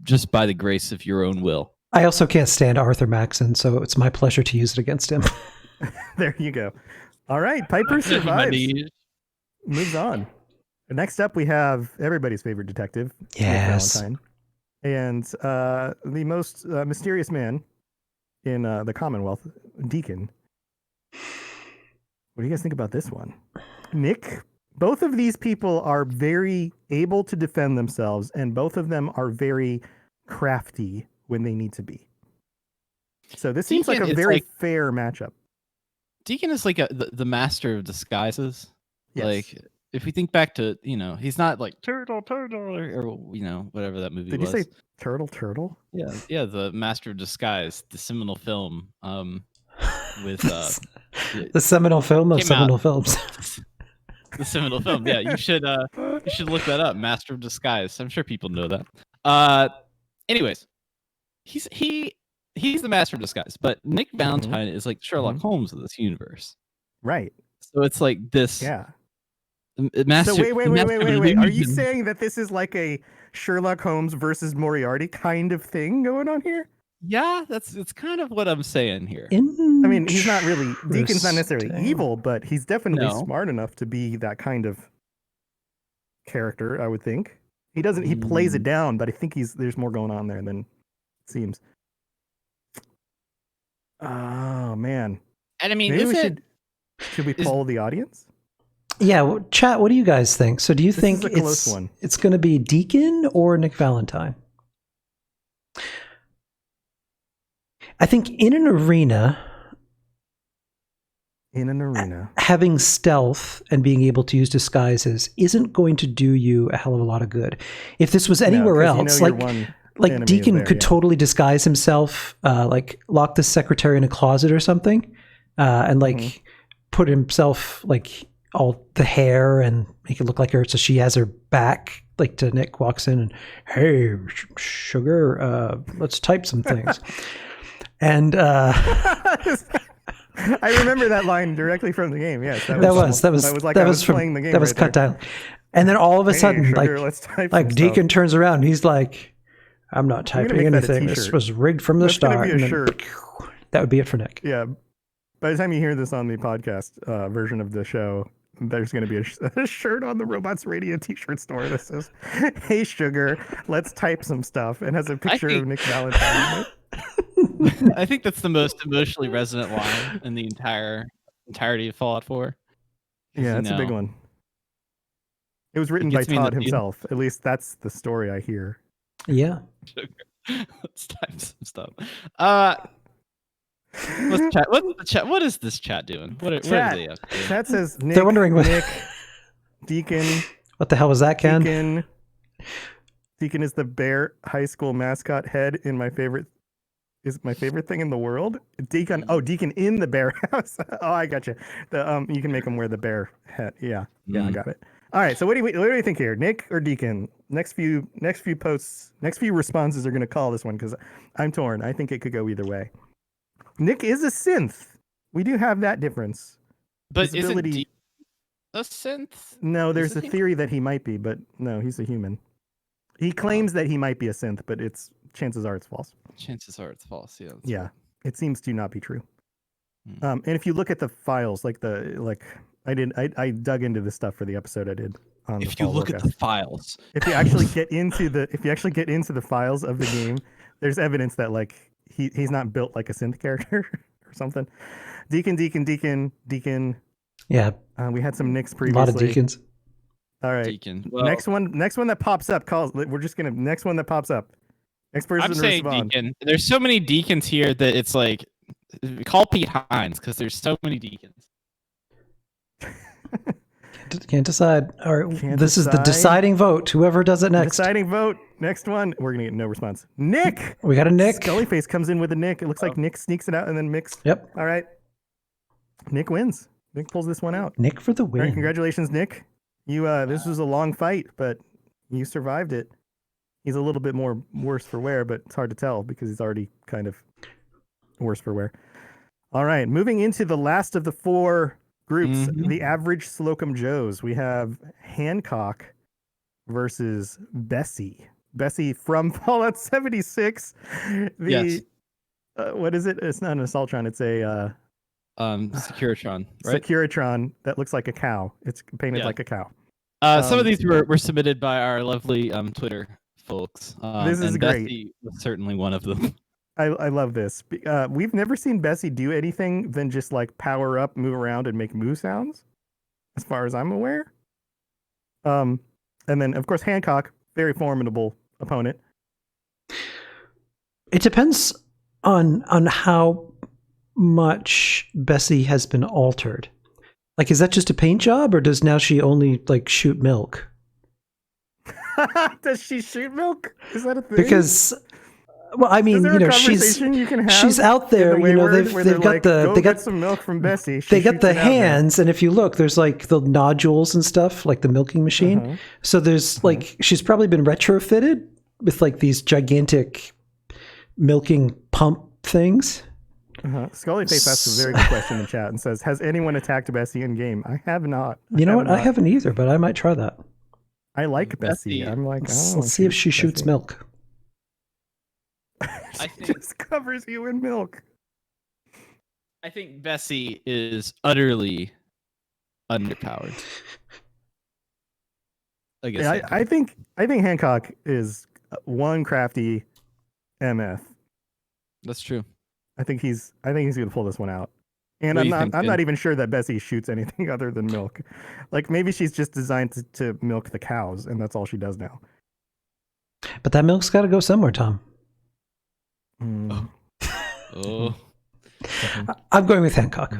just by the grace of your own will. I also can't stand Arthur Maxon, so it's my pleasure to use it against him. There you go. All right, Piper survives. Moves on. Next up, we have everybody's favorite detective, yes, Nick Valentine, and the most mysterious man in the Commonwealth, Deacon. What do you guys think about this one? Nick, both of these people are very able to defend themselves, and both of them are very crafty when they need to be. So this seems like a very fair matchup. Deacon is like the master of disguises. Yes. Like, if we think back to, he's not like turtle, or whatever that movie was. Did you say turtle? Yeah, the Master of Disguise, the seminal film, with the seminal film of seminal films. The seminal film. Yeah, you should look that up. Master of Disguise. I'm sure people know that. Anyways, he's the Master of Disguise, but Nick Valentine is like Sherlock Holmes of this universe. Right. So it's like this. Yeah. Master, so wait. Are you saying that this is like a Sherlock Holmes versus Moriarty kind of thing going on here? Yeah, it's kind of what I'm saying here. I mean, he's not really, Deacon's not necessarily evil, but he's definitely smart enough to be that kind of character, I would think. He plays it down, but I think there's more going on there than it seems. Oh, man. And I mean, should we poll the audience? Yeah, well, chat, what do you guys think? So do you think it's going to be Deacon or Nick Valentine? I think in an arena, having stealth and being able to use disguises isn't going to do you a hell of a lot of good. If this was anywhere else, like Deacon could totally disguise himself, like lock the secretary in a closet or something, and like put himself like all the hair and make it look like her, so she has her back. Like to Nick walks in and, hey, sugar, let's type some things. And I remember that line directly from the game. Yes, that was playing the game. That was cut down. And then all of a sudden, sugar, like Deacon turns around and he's like, I'm not typing anything. This was rigged from the start. And then, that would be it for Nick. Yeah. By the time you hear this on the podcast version of the show, there's going to be a shirt on the Robots Radio t-shirt store that says, hey, sugar, let's type some stuff, and has a picture of Nick Valentine. I think that's the most emotionally resonant line in the entirety of Fallout 4. Yeah, it's a big one. It was written by Todd himself. At least that's the story I hear. Yeah. Let's type some stuff. What is this chat doing? What are they up to? Chat says Nick, they're wondering Nick, Deacon. What the hell was that, Ken? Deacon is the bear high school mascot head in my favorite thing in the world. Deacon in the bear house. Oh, I got you. You can make him wear the bear hat. Yeah, I got it. All right. So what do you think here, Nick or Deacon? Next few posts, next few responses are going to call this one because I'm torn. I think it could go either way. Nick is a synth. We do have that difference. But is it a synth? No, there's a theory that he might be, but no, he's a human. He claims that he might be a synth, but chances are it's false. Chances are it's false. Yeah. Yeah, it seems to not be true. And if you look at the files, like I dug into this stuff for the episode I did on the If you fall look at forecast. the files, If you actually get into the files of the game, there's evidence that like he's not built like a synth character or something. Deacon. Yeah, We had some Nicks a previously. lot of deacons. All right. Deacon. Well, Next one that pops up. Next one that pops up. Next person I'm to saying respond. Deacon. There's so many Deacons here that it's like, call Pete Hines because there's so many Deacons. Can't decide. All right, Can't this is the decide. deciding vote. Whoever does it next. Deciding vote. Next one. We're gonna get no response. Nick. We got a Nick. Scullyface comes in with a Nick. It looks like Nick sneaks it out and then Mix. Yep. All right. Nick wins. Nick pulls this one out. Nick for the All win. right, congratulations, Nick. You this was a long fight, but you survived it. He's a little bit more worse for wear, but it's hard to tell because he's already kind of worse for wear. All right, moving into the last of the four groups, the average Slocum Joes. We have Hancock versus Bessie. Bessie from Fallout 76. Yes. What is it? It's not an Assaultron. It's a Securitron, right? Securitron that looks like a cow. It's painted like a cow. Some of these were submitted by our lovely Twitter folks. This is and great. Bessie was certainly one of them. I love this. We've never seen Bessie do anything than just like power up, move around, and make moo sounds, as far as I'm aware. And then of course Hancock, very formidable opponent. It depends on how much Bessie has been altered. Like, is that just a paint job, or does now she only like shoot milk? Does she shoot milk? Is that a thing? Because, well, I mean, she's out there. You know, they've got they got some milk from Bessie. They got the hands, and if you look, there's like the nodules and stuff, like the milking machine. So there's like she's probably been retrofitted with like these gigantic milking pump things. Scullyface asks a very good question in chat and says, "Has anyone attacked Bessie in game?" I have not. You know what? I haven't either, but I might try that. I like Bessie. I'm like, let's see if she shoots milk. She just covers you in milk. I think Bessie is utterly underpowered. I think Hancock is one crafty MF. That's true. I think he's gonna pull this one out. And I'm not even sure that Bessie shoots anything other than milk. Like maybe she's just designed to milk the cows, and that's all she does now. But that milk's got to go somewhere, Tom. Oh. I'm going with Hancock.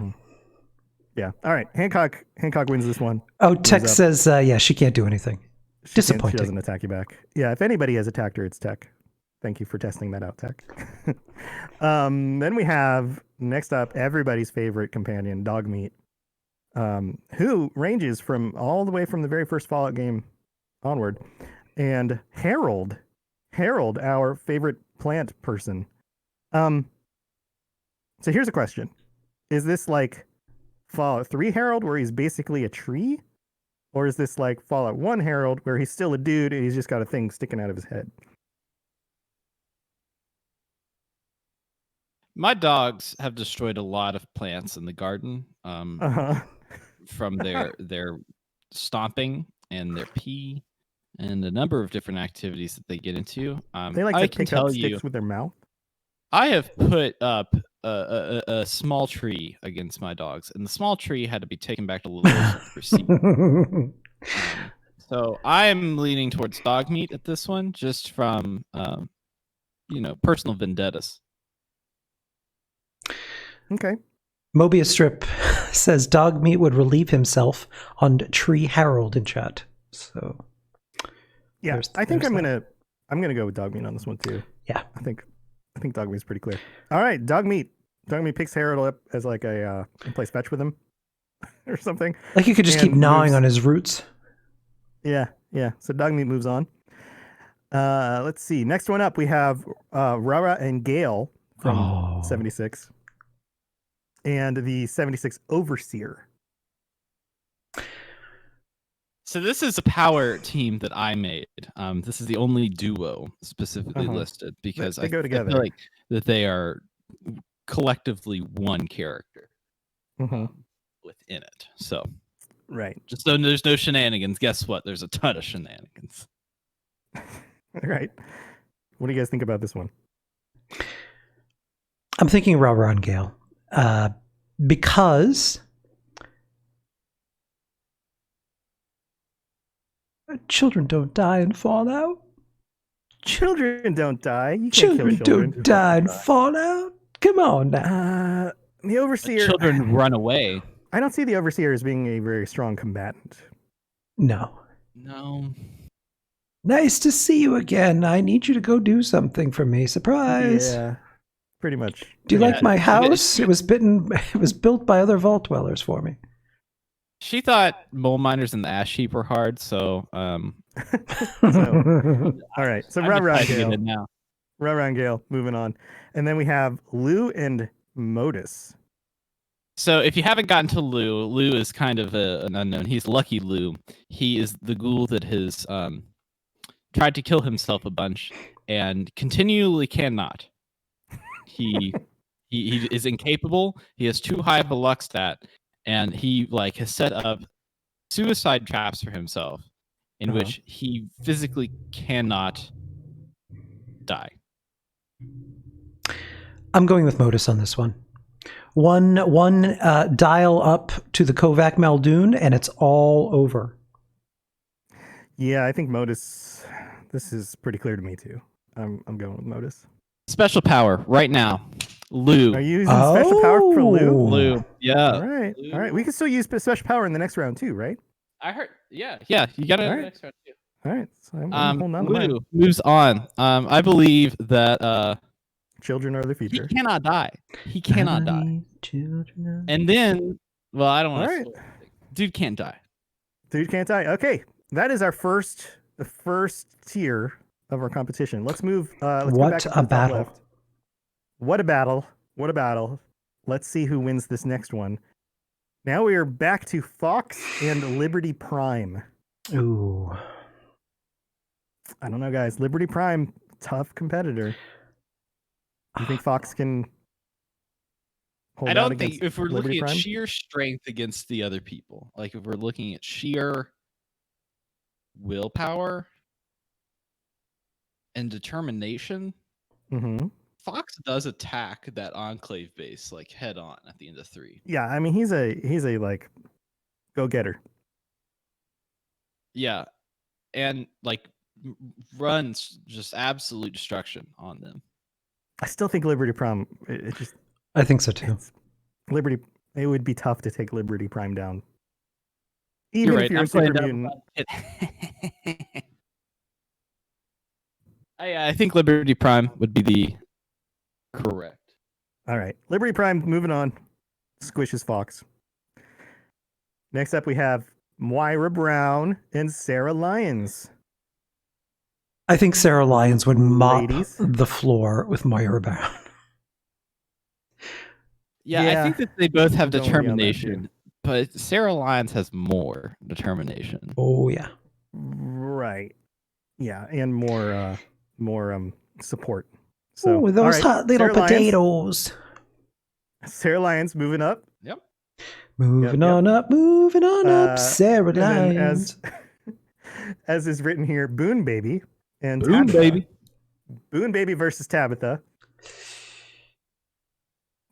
Yeah. All right. Hancock wins this one. Oh, Tech says, yeah, she can't do anything. Disappointing. She doesn't attack you back. Yeah. If anybody has attacked her, it's Tech. Thank you for testing that out, Tech. Then we have next up everybody's favorite companion, Dogmeat, who ranges from all the way from the very first Fallout game onward, and Harold, our favorite plant person. So here's a question: is this like Fallout 3 Harold, where he's basically a tree, or is this like Fallout 1 Harold, where he's still a dude and he's just got a thing sticking out of his head? My dogs have destroyed a lot of plants in the garden from their stomping and their pee and a number of different activities that they get into. They like to pick up sticks with their mouth. I have put up a small tree against my dogs, and the small tree had to be taken back to Lewis for seed. So I'm leaning towards Dogmeat at this one, just from personal vendettas. Okay. Mobius Strip says Dogmeat would relieve himself on Tree Harold in chat. So yeah, I think I'm gonna go with Dogmeat on this one too. Yeah, I think Dogmeat's pretty clear. All right, Dogmeat picks Harold up as like and plays fetch with him or something. Like you could just keep gnawing on his roots. Yeah. So Dogmeat moves on. Let's see. Next one up, we have Rara and Gale from 76. And the 76 Overseer. So this is a power team that I made. This is the only duo specifically listed because they go together. I feel like that they are collectively one character. within it. So Right. just so there's no shenanigans. Guess what? There's a ton of shenanigans. Right. What do you guys think about this one? I'm thinking rah-rah and Gale. Because children don't die in Fallout. Children don't die. You can't Children kill children. don't die in Fallout. Come on now. The Overseer. Children run away. I don't see the Overseer as being a very strong combatant. No. Nice to see you again. I need you to go do something for me. Surprise. Yeah, pretty much. Do you like my house? It was built by other vault dwellers for me. She thought mole miners in the ash heap were hard, so All right. So rah-rah and Gale, moving on. And then we have Lou and Modus. So if you haven't gotten to Lou, Lou is kind of an unknown. He's Lucky Lou. He is the ghoul that has tried to kill himself a bunch and continually cannot. He is incapable. He has too high of a luck stat, and he has set up suicide traps for himself in which he physically cannot die. I'm going with Modus on this one. One dial up to the Kovac Muldoon, and it's all over. Yeah, I think Modus. This is pretty clear to me too. I'm going with Modus. Special power right now, Lou. Are you using special power for Lou? Lou, yeah. All right, Lou. all right. We can still use special power in the next round too, right? I heard. Yeah. You got it in the next round too. All right. So I'm holding on to mine. Lou moves on. I believe that children are the future. He cannot die. He cannot die. Children. And then, well, I don't want to. Right. Dude can't die. Dude can't die. Okay, that is the first tier of our competition. Let's move. Let's go back to the top left. What a battle! What a battle! Let's see who wins this next one. Now we are back to Fox and Liberty Prime. Ooh. I don't know, guys. Liberty Prime, tough competitor. You think Fox can hold I out don't against think if we're Liberty looking Prime? at sheer strength against the other people, like if we're looking at sheer willpower and determination, Fox does attack that Enclave base head on at the end of 3. Yeah, I mean he's a go-getter. Yeah, and runs just absolute destruction on them. I still think Liberty Prime. I think so too. Liberty. It would be tough to take Liberty Prime down. Even You're if right. you're a super mutant. I think Liberty Prime would be the correct. All right, Liberty Prime. Moving on. Squishes Fox. Next up, we have Moira Brown and Sarah Lyons. I think Sarah Lyons would mop Ladies. the floor with Moira Brown. Yeah, I think that they both have Don't agree on that, determination, but Sarah Lyons has more determination. Oh yeah. Right. Yeah, and more support. So Ooh, those all right, hot little Sarah Lyons. potatoes. Sarah Lyons moving up. Yep. Moving on up, Sarah And then Lyons. as is written here, Boone Baby and Boone Tabitha. Baby. Boone Baby versus Tabitha.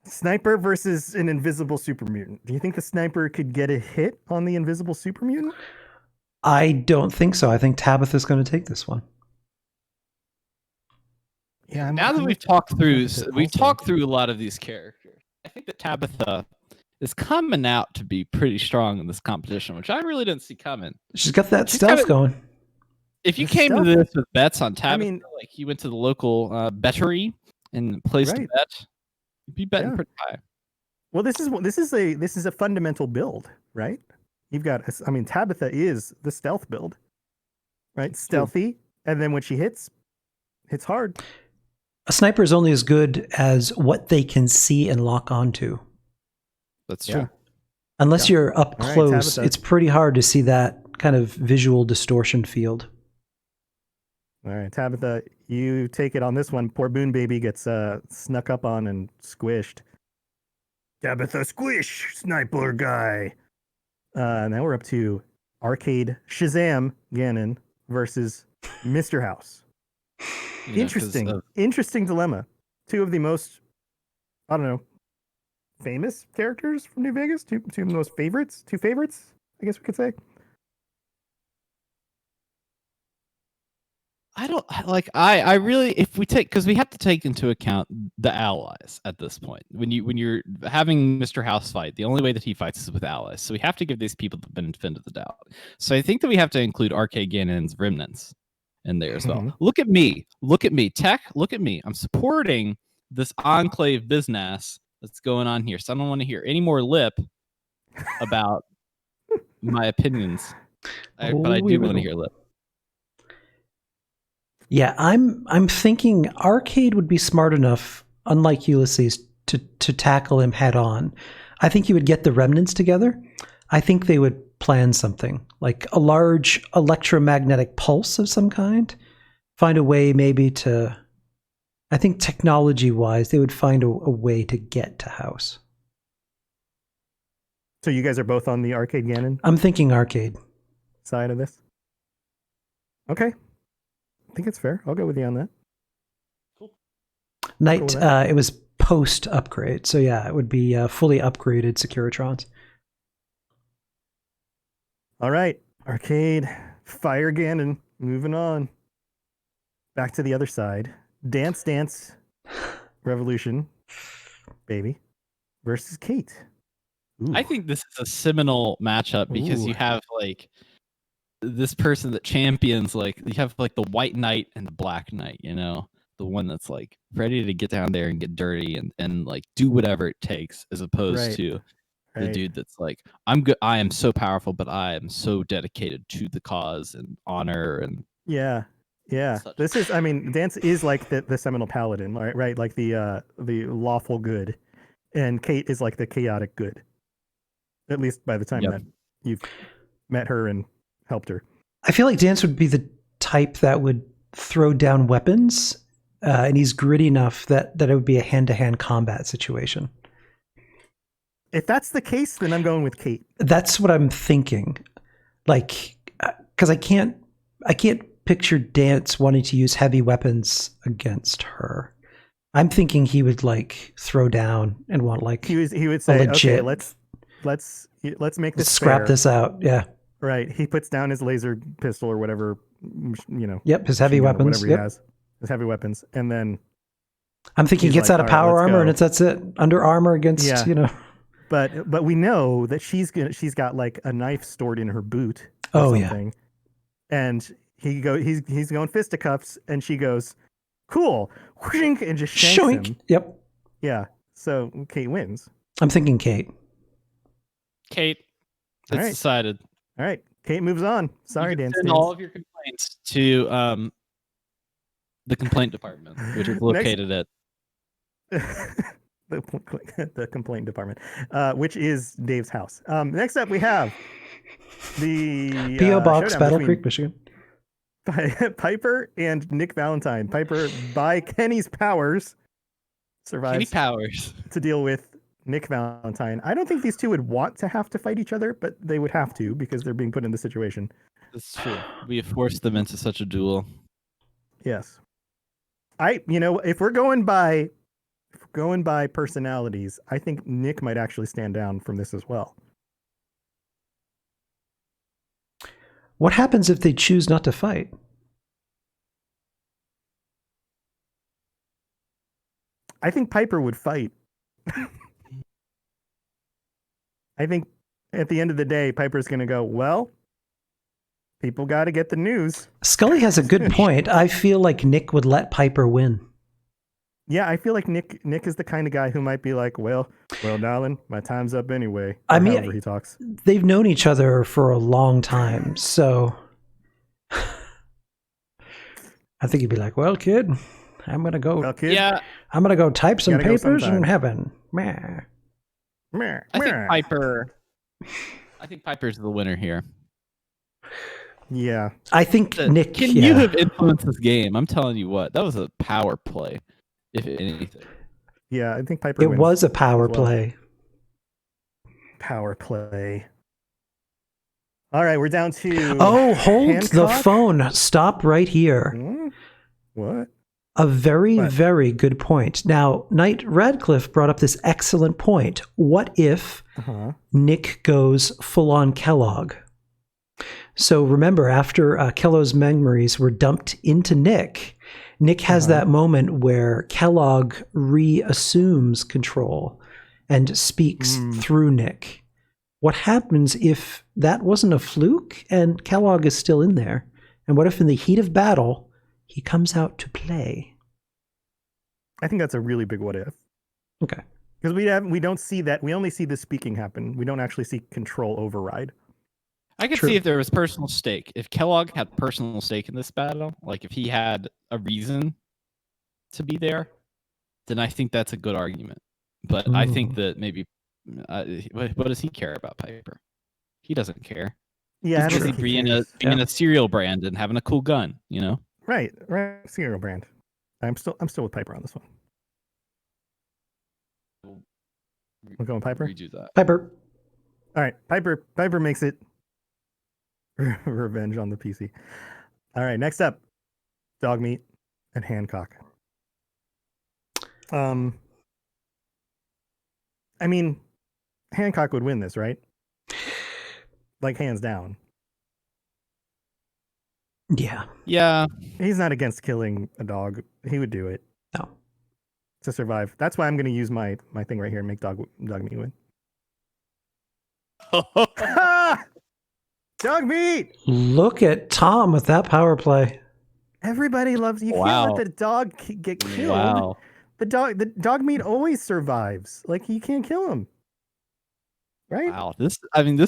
Sniper versus an invisible super mutant. Do you think the sniper could get a hit on the invisible super mutant? I don't think so. I think Tabitha's going to take this one. Yeah. Now that we've talked through a lot of these characters, I think that Tabitha is coming out to be pretty strong in this competition, which I really didn't see coming. She's got that stealth going. If you The came to stealth. this with bets on Tabitha, I mean- you went to the local bettery and placed a Right. bet, you'd be betting Yeah. pretty high. Well, this is a fundamental build, right? You've got, I mean, Tabitha is the stealth build, right? Stealthy, and then when she hits hard. A sniper is only as good as what they can see and lock onto. That's Yeah. true. Unless you're up All right, close, Tabitha. it's pretty hard to see that kind of visual distortion field. All right, Tabitha, you take it on this one. Poor Boone Baby gets snuck up on and squished. Tabitha Squish, sniper guy. Now we're up to Arcade Shazam Ganon versus Mr. House. You know, 'cause Interesting dilemma. Two of the most, I don't know, famous characters from New Vegas. Two of the most favorites. Two favorites, I guess we could say. I don't like. I really, if we take, because we have to take into account the allies at this point. When you're having Mr. House fight, the only way that he fights is with allies. So we have to give these people the benefit of the doubt. So I think that we have to include Arcade Ganon's remnants in there as well. Mhm. Look at me, Tech. Look at me. I'm supporting this enclave business that's going on here. So I don't want to hear any more lip about my opinions. But I do want to hear lip. Yeah, I'm thinking Arcade would be smart enough, unlike Ulysses, to tackle him head on. I think he would get the remnants together. I think they would plan something like a large electromagnetic pulse of some kind. Find a way maybe to, I think technology-wise, they would find a way to get to House. So you guys are both on the Arcade Ganon I'm thinking Arcade. side of this? Okay. I think it's fair. I'll go with you on that. Knight, it was post-upgrade, so yeah, it would be fully upgraded Securitrons. All right. Arcade, Fire Ganon, moving on. Back to the other side. Dance Dance Revolution, baby, versus Kate. Ooh. I think this is a seminal matchup because Ooh. you have like this person that champions, like you have like the White Knight and the Black Knight, you know, the one that's like ready to get down there and get dirty and like do whatever it takes, as opposed to the dude that's like, I'm good, I am so powerful, but I am so dedicated to the cause and honor and yeah. This is, I mean, Dance is like the seminal paladin, right? Like the lawful good, and Kate is like the chaotic good. At least by the time that you've met her and helped her. I feel like Dance would be the type that would throw down weapons, and he's gritty enough that it would be a hand-to-hand combat situation. If that's the case, then I'm going with Kate. That's what I'm thinking. Like, because I can't picture Dance wanting to use heavy weapons against her. I'm thinking he would like throw down and want like he would say, legit, okay, let's make this scrap fair. this out. Yeah. Right. He puts down his laser pistol or whatever, you know. Yep, his heavy weapons. Whatever he has. His heavy weapons. And then I'm thinking he gets out of power armor and that's it. Under armor against, you know. But we know that she's got like a knife stored in her boot or something. And he's going fisticuffs and she goes, cool, whooshink, and just shanks him. Yep. Yeah. So Kate wins. I'm thinking Kate. It's decided. All right. Kate moves on. Sorry, Dan. Send all of your complaints to the complaint department, which is located at the complaint department, which is Dave's house. Next up, we have the P.O. Box, Battle Creek, Michigan. Piper and Nick Valentine. Piper, by Kenny's powers, survives to deal with Nick Valentine. I don't think these two would want to have to fight each other, but they would have to because they're being put in the situation. That's true. We have forced them into such a duel. Yes. If we're going by personalities, I think Nick might actually stand down from this as well. What happens if they choose not to fight? I think Piper would fight. I think at the end of the day, Piper's going to go, well, people got to get the news. Scully has a good point. I feel like Nick would let Piper win. Yeah, I feel like Nick is the kind of guy who might be like, well, darling, my time's up anyway. I mean, however he talks. They've known each other for a long time, so I think he'd be like, well, kid, I'm going to go. Well, kid, I'm going to go type some papers in heaven. I think Piper's the winner here. Yeah. I think Nick. You have influenced this game. I'm telling you what, that was a power play, if anything. Yeah, I think Piper It was a power play. power play. All right, we're down to. Oh, hold the Hancock? phone. Stop right here. Hmm? What? A very, What? very good point. Now, Knight Radcliffe brought up this excellent point. What if Uh-huh. Nick goes full on Kellogg? So remember, after Kellogg's memories were dumped into Nick, Nick has that moment where Kellogg reassumes control and speaks through Nick. What happens if that wasn't a fluke and Kellogg is still in there? And what if in the heat of battle, he comes out to play? I think that's a really big what if. Okay. Because we don't see that. We only see the speaking happen. We don't actually see control override. I could True. see if there was personal stake. If Kellogg had personal stake in this battle, like if he had a reason to be there, then I think that's a good argument. But I think that maybe, what does he care about Piper? He doesn't care. Yeah, I He's don't busy think he being cares. a cereal brand and having a cool gun, you know? Right. Cereal brand. I'm still with Piper on this one. We're going Piper. Redo that. Piper. All right, Piper makes it. Revenge on the PC. All right, next up, Dogmeat and Hancock. I mean, Hancock would win this, right? Like hands down. Yeah. Yeah. He's not against killing a dog. He would do it No. to survive. That's why I'm going to use my thing right here and make Dogmeat win. Dogmeat! Look at Tom with that power play. Everybody loves you. Wow. Can't let the dog get killed. Wow. The Dogmeat always survives. Like you can't kill him. Right? Wow. This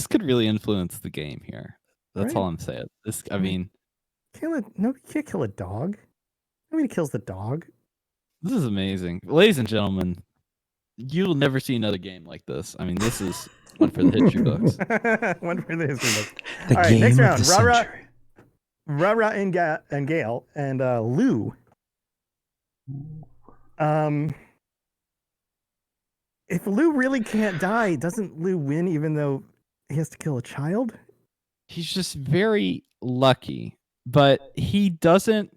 could really influence the game here. That's all I'm saying. No, you can't kill a dog. Nobody kills the dog. This is amazing. Ladies and gentlemen, you'll never see another game like this. I mean, this is one for the history books. One for the history books. The All right, game next of round. the century. Rara and Gale and Lou. If Lou really can't die, doesn't Lou win even though he has to kill a child? He's just very lucky, but he doesn't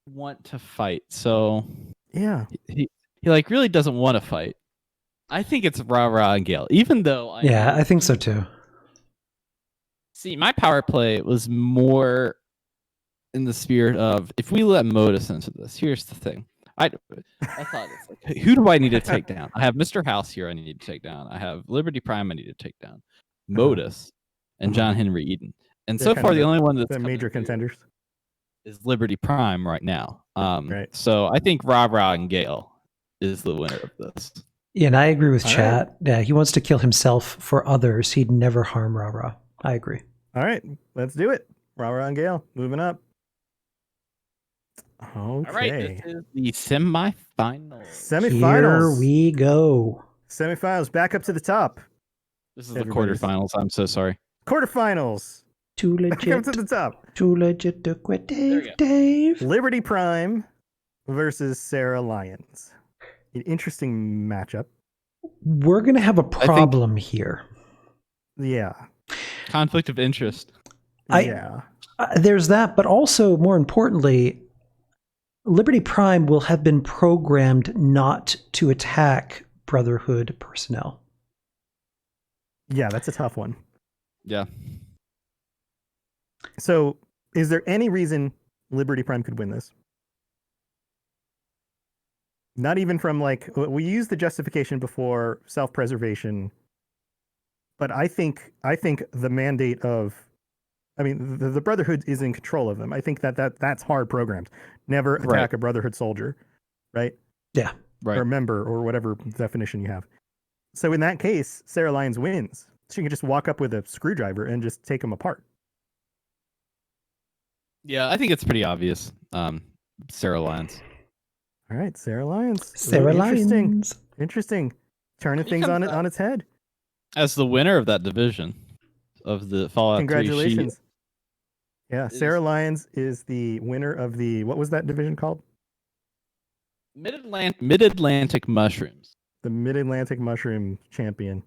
want to fight. So Yeah. he like really doesn't want to fight. I think it's Rara and Gale, even though I think so too. See, my power play was more in the spirit of if we let Modus into this. Here's the thing. I thought, it's like, who do I need to take down? I have Mr. House here I need to take down. I have Liberty Prime I need to take down. Modus and John Henry Eden. And so far, the only one that's the major contenders is Liberty Prime right now. Right. So I think Ra and Gale is the winner of this. Yeah, and I agree with All Chat. Yeah, he wants to kill himself for others. He'd never harm Ra. I agree. All right, let's do it. Rara and Gale, moving up. Okay. All right, this is the semifinals. Semifinals. Here we go. Semifinals, back up to the top. This is the quarterfinals. I'm so sorry. Quarterfinals. Too Back up legit. to the top. Too legit to quit, There we Dave. Liberty Prime versus Sarah Lyons. An interesting matchup. We're going to have a problem here. Yeah. Conflict of interest. Yeah. There's that, but also, more importantly, Liberty Prime will have been programmed not to attack Brotherhood personnel. Yeah, that's a tough one. Yeah. So, is there any reason Liberty Prime could win this? Not even from like, we used the justification before self-preservation, but I think the mandate of, I mean, the Brotherhood is in control of them. I think that's hard programmed. Never attack a Brotherhood soldier, right? Yeah. Right. Or member, or whatever definition you have. So in that case, Sarah Lyons wins. She can just walk up with a screwdriver and just take them apart. Yeah, I think it's pretty obvious. Sarah Lyons. All right, Sarah Lyons. Sarah Interesting. Lyons. Interesting. Turning He things comes on its head. As the winner of that division of the Fallout 3, Congratulations. Yeah, is- Sarah Lyons is the winner of the, what was that division called? Mid-Atlantic mushrooms. the Mid-Atlantic mushroom champion.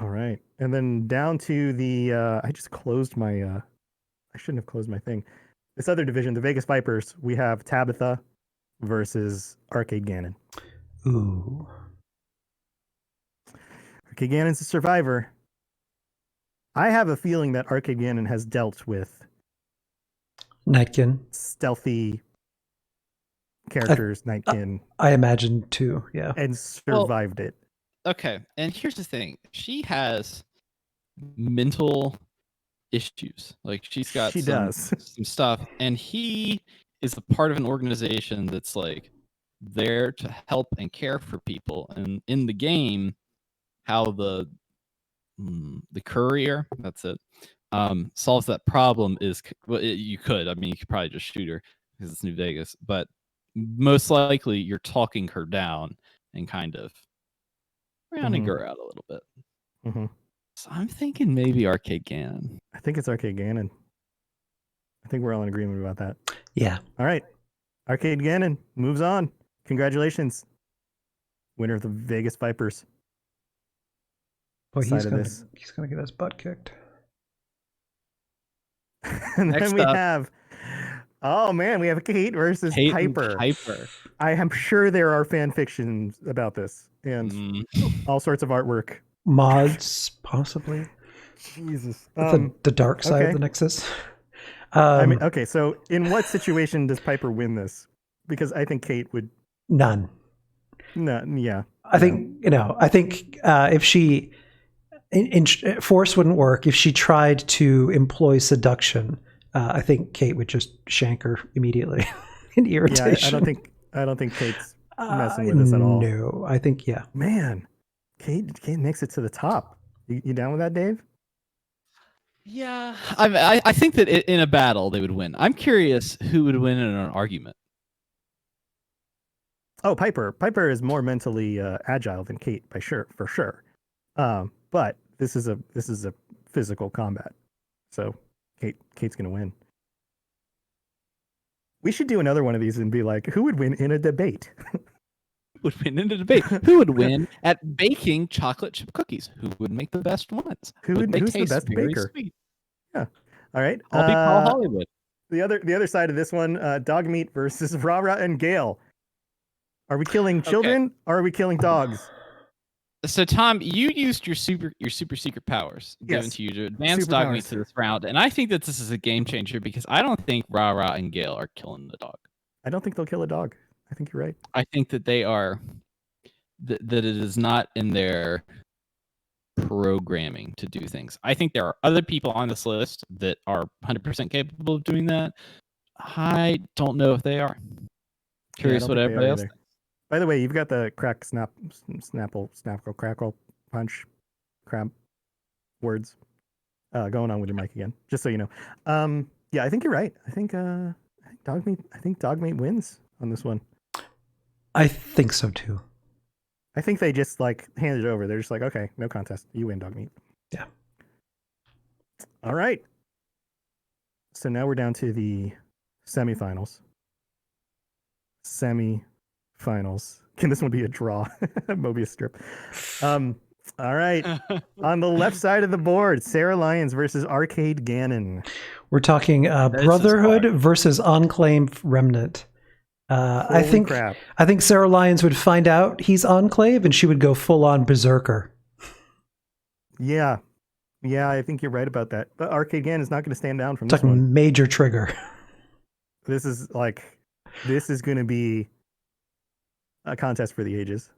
All right. And then down to the I just closed my I shouldn't have closed my thing. This other division, the Vegas Vipers, we have Tabitha versus Arcade Gannon. Ooh. Arcade Gannon's a survivor. I have a feeling that Arcade Gannon has dealt with Nightkin. stealthy characters, Nightkin, I imagine too, yeah. and survived it. Okay, and here's the thing: she has mental issues. Like she's got some stuff, and he is a part of an organization that's like there to help and care for people. And in the game, how the courier, that's it, solves that problem is you could probably just shoot her because it's New Vegas, but most likely you're talking her down and kind of rounding her out a little bit. So I'm thinking maybe Arcade Gannon. I think it's Arcade Gannon. I think we're all in agreement about that. Yeah. All right. Arcade Gannon moves on. Congratulations. Winner of the Vegas Vipers. Boy, he's gonna get his butt kicked. And then we have Kate versus Piper. I am sure there are fan fictions about this and all sorts of artwork. Mods, possibly. Jesus. The dark side of the Nexus. Okay, so in what situation does Piper win this? Because I think Kate would. None. No, yeah. I think if she force wouldn't work. If she tried to employ seduction, I think Kate would just shank her immediately in irritation. Yeah, I don't think Kate's messing with this at all. No, I think Man, Kate makes it to the top. You down with that, Dave? Yeah, I think that in a battle they would win. I'm curious who would win in an argument. Oh, Piper. Piper is more mentally agile than Kate, for sure. But this is a physical combat, so Kate's gonna win. We should do another one of these and be like, who would win in a debate? Who would win at baking chocolate chip cookies? Who would make the best ones? Who's the best baker? Sweet. Yeah. All right. I'll be Paul Hollywood. The other side of this one, dog meat versus Rara and Gale. Are we killing children or are we killing dogs? So Tom, you used your super secret powers given to you to advance dog meat to this round, and I think that this is a game changer because I don't think Rara and Gale are killing the dog. I don't think they'll kill a dog. I think you're right. I think that they are that it is not in their programming to do things. I think there are other people on this list that are 100% capable of doing that. I don't know if they are. Curious what everybody else thinks. By the way, you've got the crack, snapple, crackle, punch, crab words going on with your mic again, just so you know. Yeah, I think you're right. I think dog meat wins on this one. I think so too. I think they just like hand it over. They're just like, okay, no contest. You win, dog meat. Yeah. All right. So now we're down to the semifinals. Can this one be a draw? Mobius strip. All right. On the left side of the board, Sarah Lyons versus Arcade Gannon. We're talking Brotherhood versus Enclave Remnant. I think Sarah Lyons would find out he's Enclave and she would go full on berserker. Yeah, I think you're right about that. But Arcade Gannon is not going to stand down from this one. Major trigger. This is going to be a contest for the ages.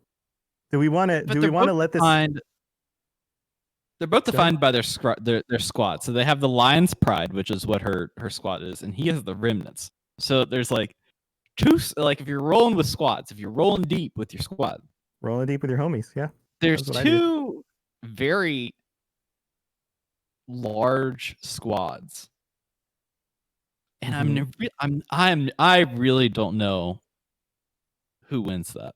Do we want to let this? They're both defined by their squad. So they have the Lion's Pride, which is what her squad is, and he has the Remnants. So there's like two, like if you're rolling with squads, if you're rolling deep with your squad, rolling deep with your homies, yeah. There's two very large squads, and I really don't know who wins that.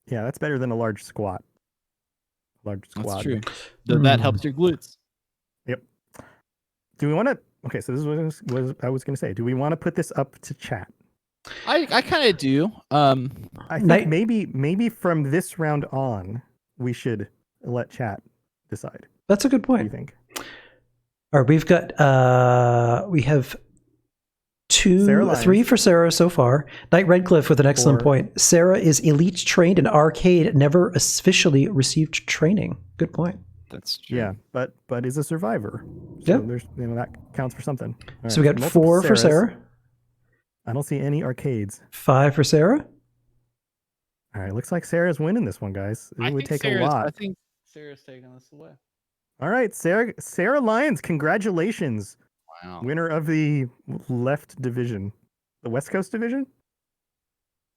Yeah, that's better than a large squad. That's true. That helps your glutes. Yep. Do we want to? Okay, so this is what I was going to say. Do we want to put this up to chat? I kind of do. I think maybe from this round on, we should let chat decide. That's a good What do you point. think? All right, we have Sarah Lyons. 3 for Sarah so far. Knight Redcliffe with an excellent 4. point. Sarah is elite trained in arcade, never officially received training. Good point. That's true. Yeah, but is a survivor. So Yep. there's that counts for something. All So we right, got multiple 4 for Sarahs. Sarah, I don't see any arcades. 5 for Sarah. All right, looks like Sarah's winning this one, guys. It would take a lot. I think Sarah's taking this away. All right, Sarah Lyons, congratulations. Wow. Winner of the left division. The West Coast division?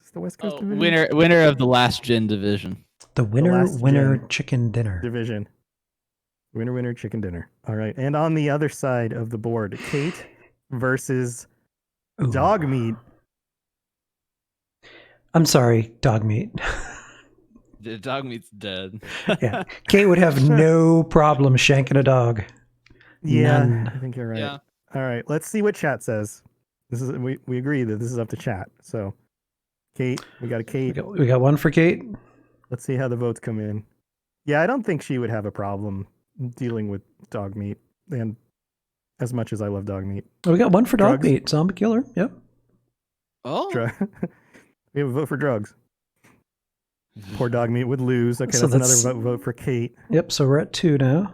Is it the West Coast division? Winner of the last gen division. The winner last gen chicken dinner. Division. Winner, chicken dinner. All right. And on the other side of the board, Kate versus Ooh. dog meat. I'm sorry, dog meat. The dog meat's dead. Yeah, Kate would have no problem shanking a dog. Yeah, None. I think you're right. Yeah. All right. Let's see what chat says. This is we agree that this is up to chat. So, Kate, we got a Kate. We got 1 for Kate. Let's see how the votes come in. Yeah, I don't think she would have a problem dealing with dog meat, and as much as I love dog meat. We got 1 for dog Drugs. meat. Zombie killer. Yep. Oh. We have a vote for drugs. Poor dog meat would lose. Okay, So that's another vote for Kate. Yep. So we're at 2 now.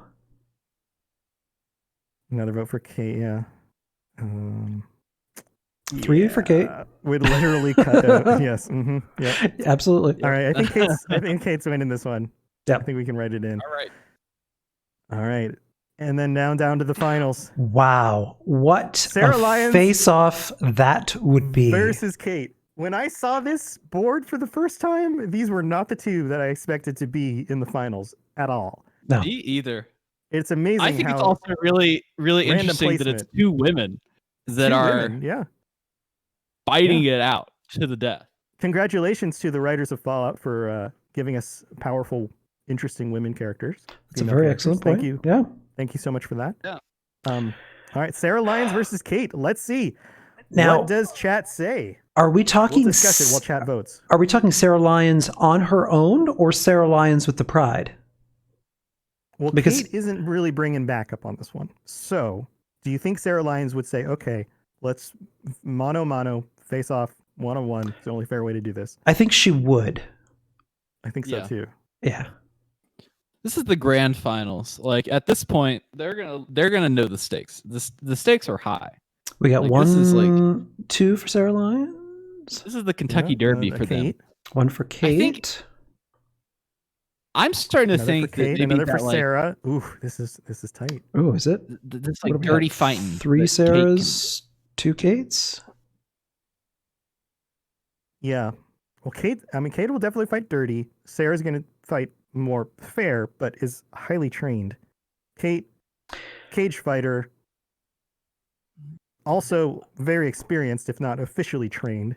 Another vote for Kate. Yeah. 3 for Kate. Would literally cut out. Yes. Mm-hmm. Yeah. Absolutely. All right. I think Kate's winning this one. Yep. I think we can write it in. All right. All right. And then down to the finals. Wow. What Sarah a Lyons face-off that would be. Versus Kate. When I saw this board for the first time, these were not the two that I expected to be in the finals at all. No. Me either. It's amazing I think how it's also really, really random interesting that it's placement. 2 women that two are women, yeah. fighting it out to the death. Congratulations to the writers of Fallout for giving us powerful, interesting women characters. It's a female very characters. excellent point. Thank you. Yeah. Thank you so much for that. Yeah. All right, Sarah Lyons versus Kate. Let's see. Now, what does chat say? are we talking? We'll discuss it while chat votes. Are we talking Sarah Lyons on her own or Sarah Lyons with the Pride? Well, Because- Kate isn't really bringing backup on this one. So, do you think Sarah Lyons would say, okay, let's mano, face off, 1-on-1. It's the only fair way to do this. I think she would. I think so Yeah. too. Yeah. This is the grand finals. Like at this point, they're gonna know the stakes. The stakes are high. We got Like, 1, this is like- 2 for Sarah Lyons. This is the Kentucky Yeah, Derby for them. Kate. 1 for Kate. think- I'm starting to Another think for Kate, that maybe another that, for like, Sarah. Ooh, this is tight. Oh, is it? this What like do we dirty have? fighting. 3 that Kate can- Sarahs, 2 Kates. Yeah. Well, Kate will definitely fight dirty. Sarah's going to fight more fair, but is highly trained. Kate, cage fighter, also very experienced, if not officially trained.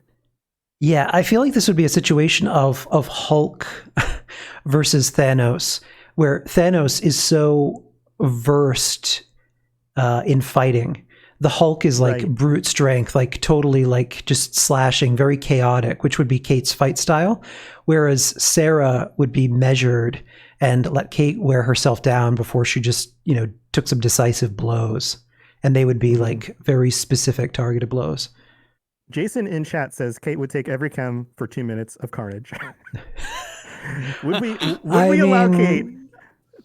Yeah, I feel like this would be a situation of Hulk versus Thanos, where Thanos is so versed in fighting. The Hulk is like Right. brute strength, like totally like just slashing, very chaotic, which would be Kate's fight style. Whereas Sarah would be measured and let Kate wear herself down before she just, took some decisive blows. And they would be like very specific targeted blows. Jason in chat says Kate would take every chem for 2 minutes of carnage. would we allow Kate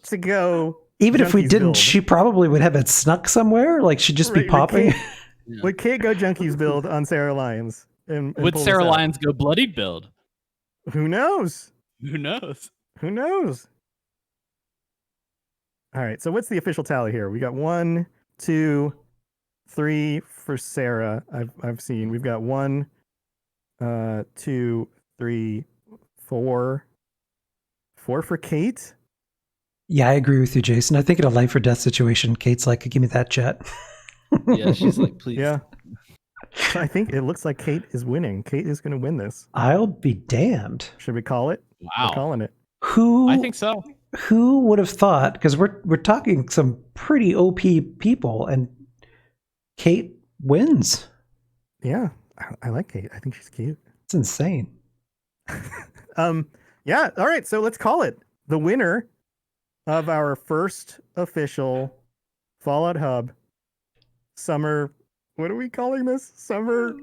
to go? Even if we Junkies didn't, build? she probably would have it snuck somewhere. Like she'd just be Right, popping. Would Kate go junkies build on Sarah Lyons? And Would pull this Sarah out? Lyons go bloodied build? Who knows? Who knows? Who knows? All right. So what's the official tally here? We got 1, 2, 3 for Sarah. I've seen. We've got 1, 2, 3, 4. 4 for Kate. Yeah, I agree with you, Jason. I think in a life or death situation, Kate's like, give me that jet. Yeah, she's like, please. Yeah. I think it looks like Kate is winning. Kate is going to win this. I'll be damned. Should we call it? Wow. We're calling it. Who I think so. Who would have thought? Because we're talking some pretty OP people, and Kate wins. Yeah. I like Kate. I think she's cute. It's insane. Yeah. All right. So let's call it the winner of our first official Fallout Hub summer. What are we calling this? Summer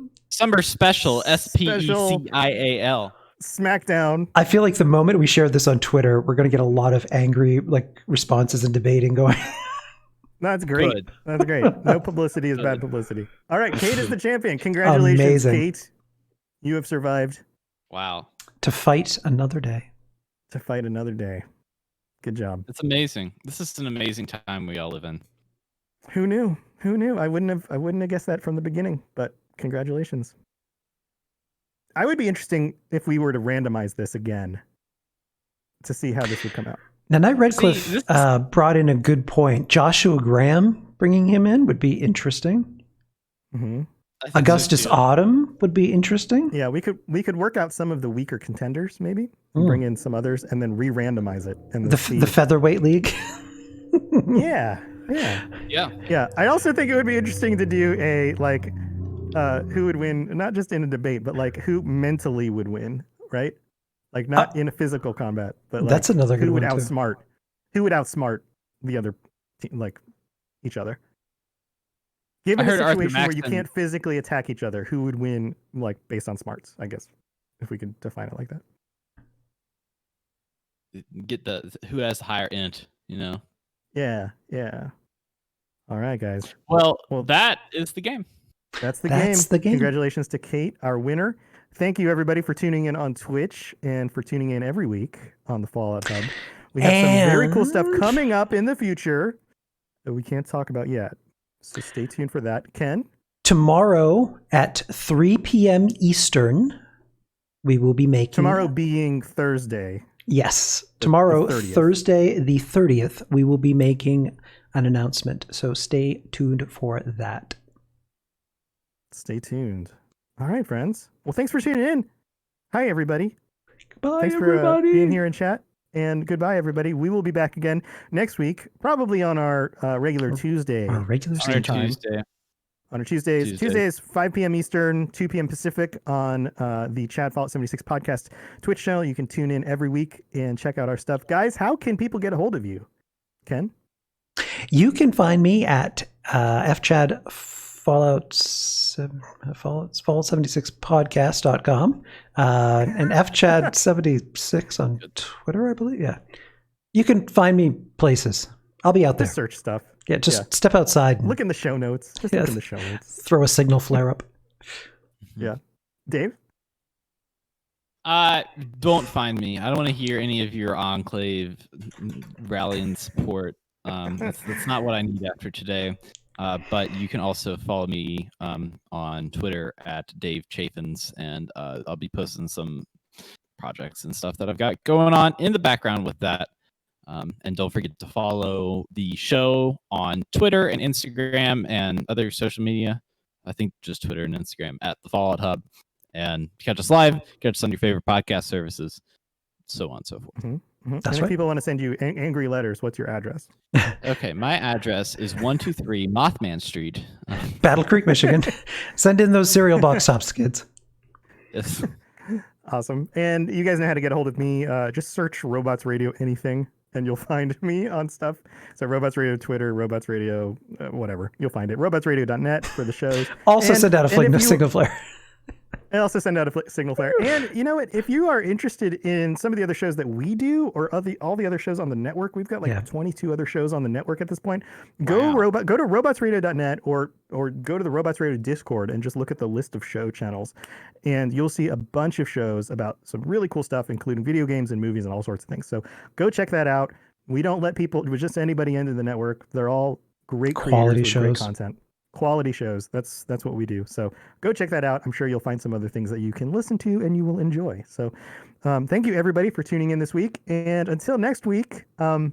special. S.P.E.C.I.A.L. Smackdown. I feel like the moment we share this on Twitter, we're going to get a lot of angry responses and debating going. That's great. Good. That's great. No publicity is bad publicity. All right, Kate is the champion. Congratulations, Amazing. Kate. You have survived. Wow. To fight another day. To fight another day. Good job. It's amazing. This is an amazing time we all live in. Who knew? Who knew? I wouldn't have guessed that from the beginning, but congratulations. I would be interesting if we were to randomize this again to see how this would come out. Now, Night Redcliffe brought in a good point. Joshua Graham, bringing him in would be interesting. Mm-hmm. Augustus Autumn would be interesting. Yeah, we could work out some of the weaker contenders, maybe bring in some others, and then re-randomize it. And the featherweight league. Yeah. I also think it would be interesting to do a who would win, not just in a debate, but like who mentally would win, right? Like not in a physical combat, but like that's another good who would one outsmart, who would outsmart the other team, like each other. Given a situation where you can't physically attack each other, who would win, like based on smarts? I guess if we could define it like that. Get who has the higher int, you know? Yeah. All right, guys. Well, that is the game. That's the game. Congratulations to Kate, our winner. Thank you, everybody, for tuning in on Twitch and for tuning in every week on the Fallout Hub. We have some very cool stuff coming up in the future that we can't talk about yet. So stay tuned for that. Ken? Tomorrow at 3 p.m. Eastern, we will be making... Tomorrow being Thursday. Yes. Tomorrow, Thursday the 30th, we will be making an announcement. So stay tuned for that. Stay tuned. All right, friends. Well, thanks for tuning in. Hi, everybody. Goodbye, thanks for being here in chat. And goodbye, everybody. We will be back again next week, probably on our regular Tuesday. Our regular time. On our Tuesdays. Tuesdays, 5 p.m. Eastern, 2 p.m. Pacific on the Chad Fallout 76 podcast Twitch channel. You can tune in every week and check out our stuff. Guys, how can people get a hold of you? Ken? You can find me at FChad Fallout 76podcast.com and FChad76 on Twitter, I believe. Yeah. You can find me places. I'll be out there. Just search stuff. Yeah, step outside. Look in the show notes. Look in the show notes. Throw a signal flare up. Yeah. Dave? Don't find me. I don't want to hear any of your enclave rallying support. That's not what I need after today. But you can also follow me on Twitter at Dave CHAFINZ, and I'll be posting some projects and stuff that I've got going on in the background with that. And don't forget to follow the show on Twitter and Instagram and other social media. I think just Twitter and Instagram at the Fallout Hub. And catch us live, catch us on your favorite podcast services, so on and so forth. Mm-hmm. Mm-hmm. And if people want to send you angry letters, what's your address? Okay, my address is 123 Mothman Street. Battle Creek, Michigan. Send in those cereal box tops, kids. Yes. Awesome. And you guys know how to get a hold of me. Just search Robots Radio anything, and you'll find me on stuff. So Robots Radio Twitter, Robots Radio, whatever. You'll find it. robotsradio.net for the shows. Also send out a signal flare. I also send out a signal flare. And you know what? If you are interested in some of the other shows that we do, or all the other shows on the network, we've got 22 other shows on the network at this point. Go to robotsradio.net or go to the Robots Radio Discord and just look at the list of show channels, and you'll see a bunch of shows about some really cool stuff, including video games and movies and all sorts of things. So go check that out. We don't let just anybody into the network. They're all great quality shows, great content. Quality shows. That's what we do. So go check that out. I'm sure you'll find some other things that you can listen to and you will enjoy. So thank you, everybody, for tuning in this week. And until next week, I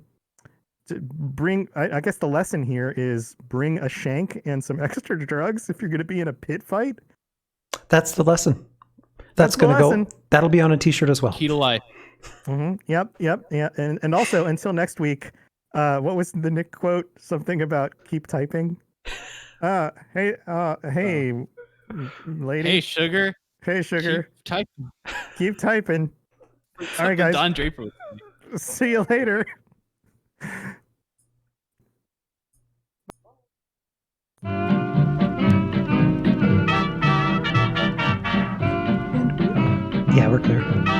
guess the lesson here is bring a shank and some extra drugs if you're going to be in a pit fight. That's the lesson. That's going to go. That'll be on a t-shirt as well. Key to life. Mm-hmm. Yep. Yeah. And also, until next week, what was the Nick quote? Something about keep typing. Hey, Lady. Hey, sugar. Hey, sugar. Keep typing. Keep typing. All right, Something guys. Don Draper would say. See you later. Yeah, we're clear.